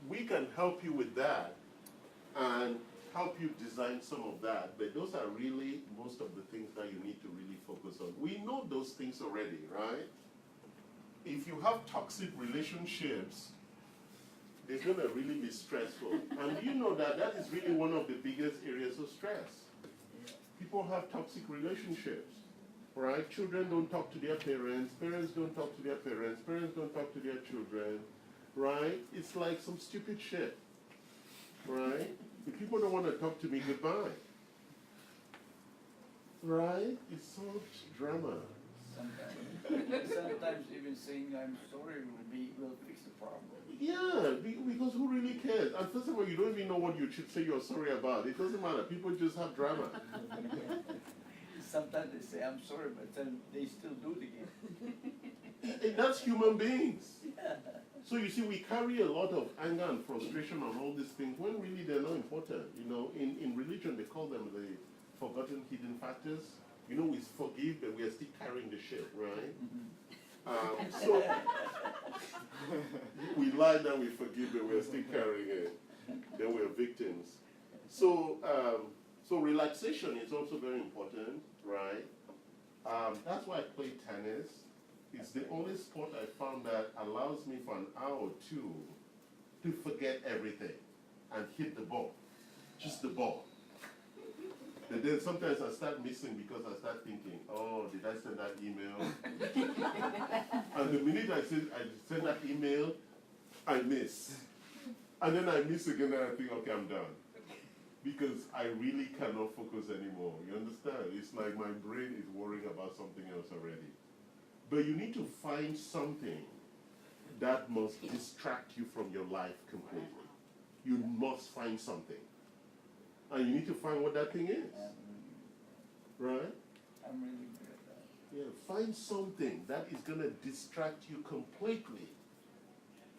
Speaker 1: we can help you with that and help you design some of that, but those are really most of the things that you need to really focus on. We know those things already, right? If you have toxic relationships, it's going to really be stressful. And you know that that is really one of the biggest areas of stress. People have toxic relationships, right? Children don't talk to their parents, parents don't talk to their parents, parents don't talk to their children, right? It's like some stupid shit, right? If people don't want to talk to me, goodbye. Right? It's such drama.
Speaker 3: Sometimes even saying I'm sorry will fix the problem.
Speaker 1: Yeah, because who really cares? And first of all, you don't even know what you should say you're sorry about. It doesn't matter. People just have drama.
Speaker 3: Sometimes they say I'm sorry, but then they still do it again.
Speaker 1: And that's human beings.
Speaker 3: Yeah.
Speaker 1: So you see, we carry a lot of anger and frustration on all these things when really they're not important. You know, in religion they call them the forgotten hidden factors. You know, we forgive, but we are still carrying the shit, right? So we lie and we forgive, but we're still carrying it. Then we're victims. So so relaxation is also very important, right? That's why I play tennis. It's the only sport I found that allows me for an hour or two to forget everything and hit the ball, just the ball. But then sometimes I start missing because I start thinking, oh, did I send that email? And the minute I send that email, I miss. And then I miss again and I think, okay, I'm done. Because I really cannot focus anymore. You understand? It's like my brain is worrying about something else already. But you need to find something that must distract you from your life completely. You must find something. And you need to find what that thing is. Right?
Speaker 3: I'm really good at that.
Speaker 1: Yeah, find something that is going to distract you completely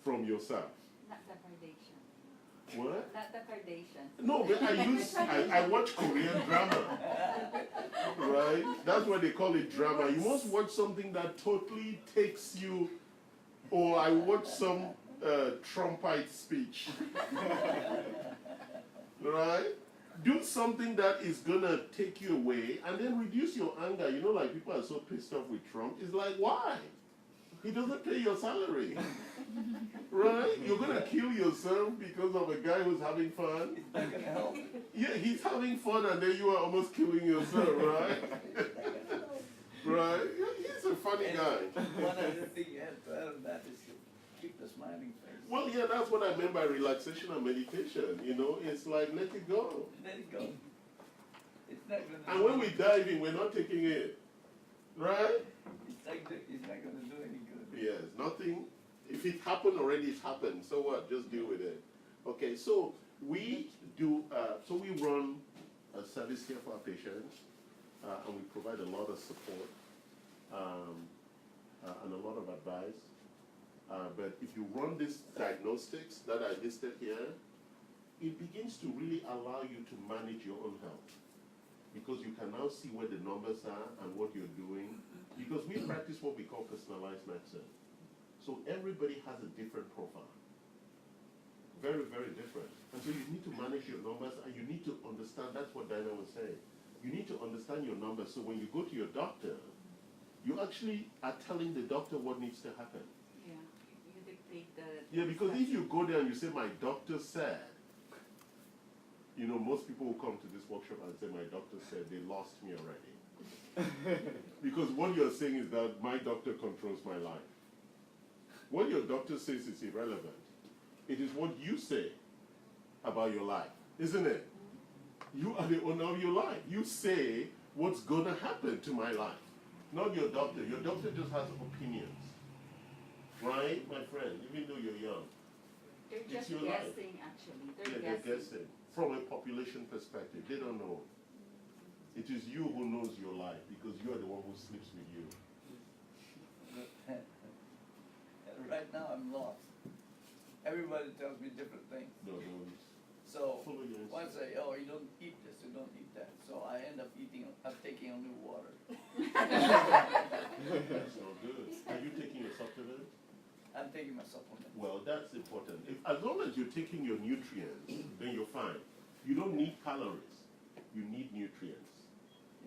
Speaker 1: from yourself.
Speaker 10: Not the Kardashian.
Speaker 1: What?
Speaker 10: Not the Kardashian.
Speaker 1: No, but I watch Korean drama. Right? That's why they call it drama. You must watch something that totally takes you, or I watch some Trumpite speech. Right? Do something that is going to take you away and then reduce your anger. You know, like people are so pissed off with Trump. It's like, why? He doesn't pay your salary. Right? You're going to kill yourself because of a guy who's having fun.
Speaker 3: It's not going to help.
Speaker 1: Yeah, he's having fun and then you are almost killing yourself, right? Right? He's a funny guy.
Speaker 3: One other thing you have to add on that is to keep the smiling face.
Speaker 1: Well, yeah, that's what I meant by relaxation and meditation. You know, it's like, let it go.
Speaker 3: Let it go. It's not going to.
Speaker 1: And when we dive in, we're not taking it. Right?
Speaker 3: It's not going to do any good.
Speaker 1: Yes, nothing. If it happened already, it's happened. So what? Just deal with it. Okay, so we do, so we run a service here for our patients, and we provide a lot of support and a lot of advice. But if you run these diagnostics that I listed here, it begins to really allow you to manage your own health. Because you can now see where the numbers are and what you're doing. Because we practice what we call personalized medicine. So everybody has a different profile. Very, very different. And so you need to manage your numbers and you need to understand, that's what Diana was saying. You need to understand your numbers so when you go to your doctor, you actually are telling the doctor what needs to happen.
Speaker 10: Yeah, you dictate the...
Speaker 1: Yeah, because if you go there and you say, my doctor said, you know, most people who come to this workshop and say, my doctor said, they lost me already. Because what you're saying is that my doctor controls my life. What your doctor says is irrelevant. It is what you say about your life, isn't it? You are the owner of your life. You say what's going to happen to my life, not your doctor. Your doctor just has opinions. Right, my friend, even though you're young.
Speaker 10: They're
Speaker 1: It's
Speaker 10: just
Speaker 1: your life.
Speaker 10: guessing, actually.
Speaker 1: They're guessing. From a population perspective, they don't know. It is you who knows your life because you are the one who sleeps with you.
Speaker 3: Right now I'm lost. Everybody tells me different things.
Speaker 1: No.
Speaker 3: So
Speaker 1: Follow your
Speaker 3: once I say, oh, you don't eat this, you don't eat that. So I end up taking only water.
Speaker 1: That's not good. Are you taking a supplement?
Speaker 3: I'm taking my supplement.
Speaker 1: Well, that's important. As long as you're taking your nutrients, then you're fine. You don't need calories. You need nutrients.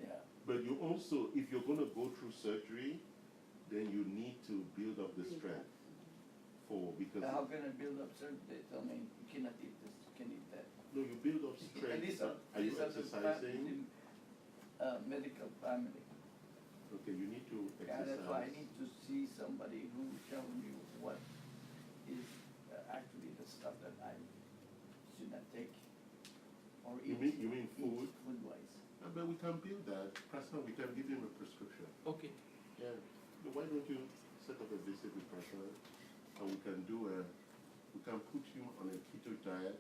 Speaker 3: Yeah.
Speaker 1: But you also, if you're going to go through surgery, then you need to build up the strength. Because
Speaker 3: How can I build up certain? They tell me you cannot eat this, you can eat that.
Speaker 1: no, you build up strength.
Speaker 3: And these are
Speaker 1: you
Speaker 3: the
Speaker 1: exercising?
Speaker 3: medical family.
Speaker 1: Okay, you need to
Speaker 3: Yeah, that's why I
Speaker 1: exercise.
Speaker 3: need to see somebody who tell me what is
Speaker 1: You mean food?
Speaker 3: Food-wise.
Speaker 1: But we can build that. Prashant, we can give him a prescription.
Speaker 8: Okay.
Speaker 1: Yeah. Why don't you set up a visit with Prashant, and we can put you on a keto diet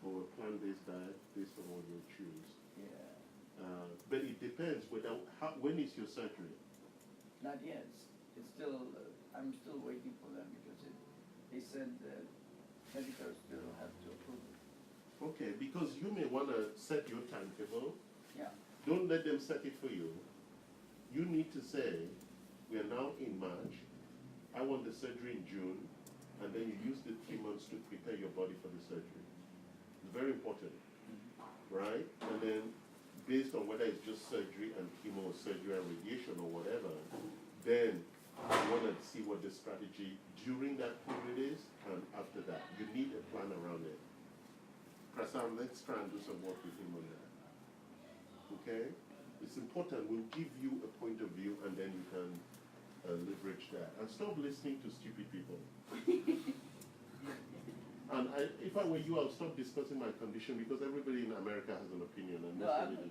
Speaker 1: or a plant-based diet based on what you choose.
Speaker 3: Yeah.
Speaker 1: But it depends when is your surgery?
Speaker 3: Not yet. It's still, I'm still waiting for them because they said that medical still have to approve it.
Speaker 1: Okay, because you may want to set your timetable.
Speaker 3: Yeah.
Speaker 1: Don't let them set it for you. You need to say, we are now in March, I want the surgery in June, and then you use the 3 months to prepare your body for the surgery. It's very important, right? And then based on whether it's just surgery and chemo or surgery and radiation or whatever, then you want to see what the strategy during that period is and after that. You need a plan around it. Prashant, let's try and do some work with him on that. Okay? It's important. We'll give you a point of view and then you can leverage that. And stop listening to stupid people. And if I were you, I'll stop discussing my condition because everybody in America has an opinion. And
Speaker 3: No, I'm not.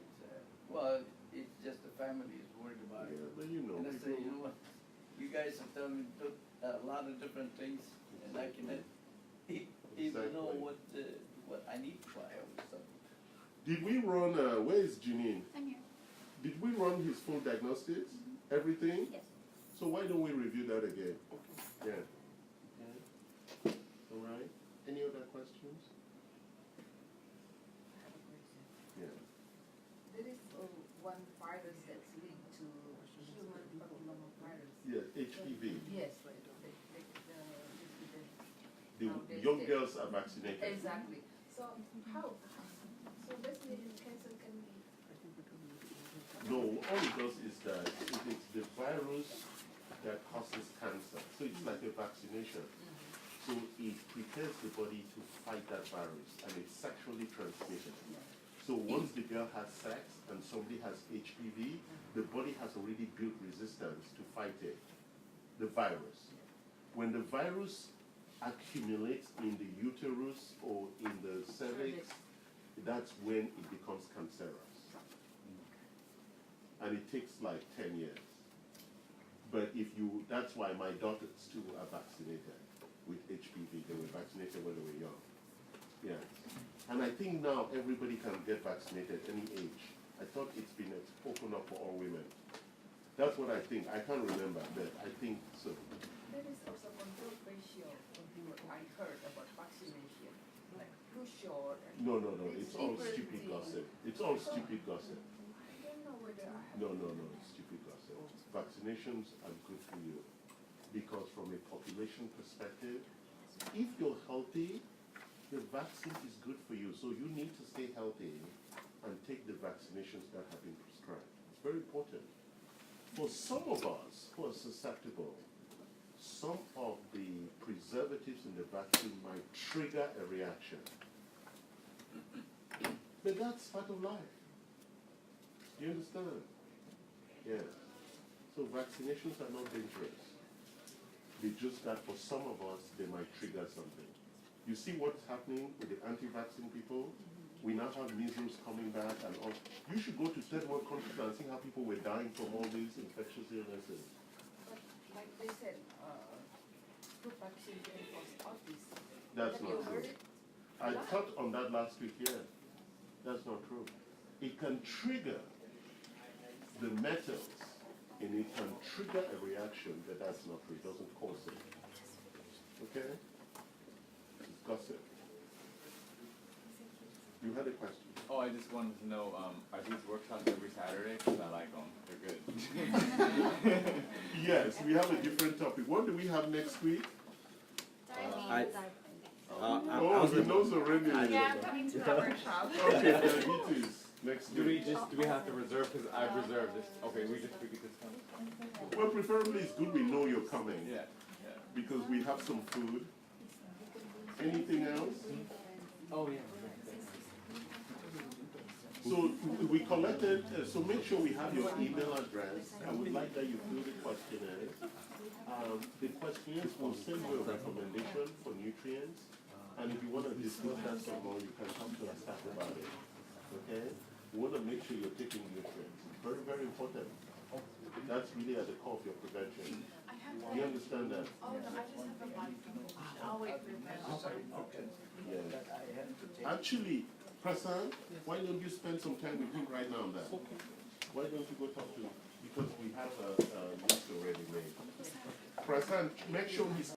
Speaker 3: Well, it's just the family is worried about it.
Speaker 1: Yeah, but you know.
Speaker 3: And I say, you know what? You guys have told me a lot of different things, and I cannot even know what I need to try or something.
Speaker 1: Did we run, where is Janine?
Speaker 5: I'm here.
Speaker 1: Did we run his full diagnostics? Everything?
Speaker 5: Yes.
Speaker 1: So why don't we review that again?
Speaker 3: Okay.
Speaker 1: Yeah. All right. Any other questions?
Speaker 4: I have a question.
Speaker 1: Yeah.
Speaker 4: There is one virus that's linked to human papillomavirus.
Speaker 1: Yeah, HPV.
Speaker 4: Yes, right.
Speaker 1: The young girls are vaccinated.
Speaker 4: Exactly. So so basically cancer can be.
Speaker 1: No, all it does is that it's the virus that causes cancer. So it's like a vaccination. So it prepares the body to fight that virus, and it's sexually transmitted. So once the girl has sex and somebody has HPV, the body has already built resistance to fight it, the virus. When the virus accumulates in the uterus or in the cervix, that's when it becomes cancerous. And it takes like 10 years. But that's why my daughters too are vaccinated with HPV. They were vaccinated when they were young. Yeah. And I think now everybody can get vaccinated at any age. I thought it's been opened up for all women. That's what I think. I can't remember, but I think so.
Speaker 4: There is also control ratio from what I heard about vaccination, like too short. And
Speaker 1: No. It's all stupid gossip. It's all stupid gossip.
Speaker 4: I don't know whether I have.
Speaker 1: No. It's stupid gossip. Vaccinations are good for you because from a population perspective, if you're healthy, the vaccine is good for you. So you need to stay healthy and take the vaccinations that have been prescribed. It's very important. For some of us who are susceptible, some of the preservatives in the vaccine might trigger a reaction. But that's part of life. You understand? Yeah. So vaccinations are not dangerous. They just that for some of us, they might trigger something. You see what's happening with the anti-vaccine people? We now have measles coming back and all. You should go to third world countries and see how people were dying from all these infectious illnesses.
Speaker 4: But like they said, flu vaccine can cause autism.
Speaker 1: That's
Speaker 4: Have
Speaker 1: not
Speaker 4: you
Speaker 1: true.
Speaker 4: heard it?
Speaker 1: I thought on that last week, yeah. That's not true. It can trigger the metals, and it can trigger a reaction, but that's not true. It doesn't cause it. Okay? It's gossip. You had a question.
Speaker 6: Oh, I just wanted to know, are these workshops every Saturday? Because I like them. They're good.
Speaker 1: Yes, we have a different topic. What do we have next week? He knows already.
Speaker 4: Yeah, I'm coming to the workshop.
Speaker 1: Okay, diabetes next
Speaker 6: Do
Speaker 1: week.
Speaker 6: we have to reserve? Because I've reserved this. Okay, we could just come.
Speaker 1: Well, preferably it's good we know you're coming.
Speaker 6: Yeah.
Speaker 1: Because we have some food. Anything else?
Speaker 6: Oh, yeah.
Speaker 1: So we collected, so make sure we have your email address. I would like that you fill the questionnaires. The questionnaires will send you a recommendation for nutrients. And if you want to discuss that some more, you can talk to our staff about it. Okay? We want to make sure you're taking nutrients. It's very, very important. That's really at the core of your prevention. Do you understand that?
Speaker 4: Oh, no, I just have a body condition. I'll wait for
Speaker 1: Yes. Actually, Prasan, why don't you spend some time with him right now on that? Why don't you go talk to him? Because we have a list already made. Prasan, make sure he's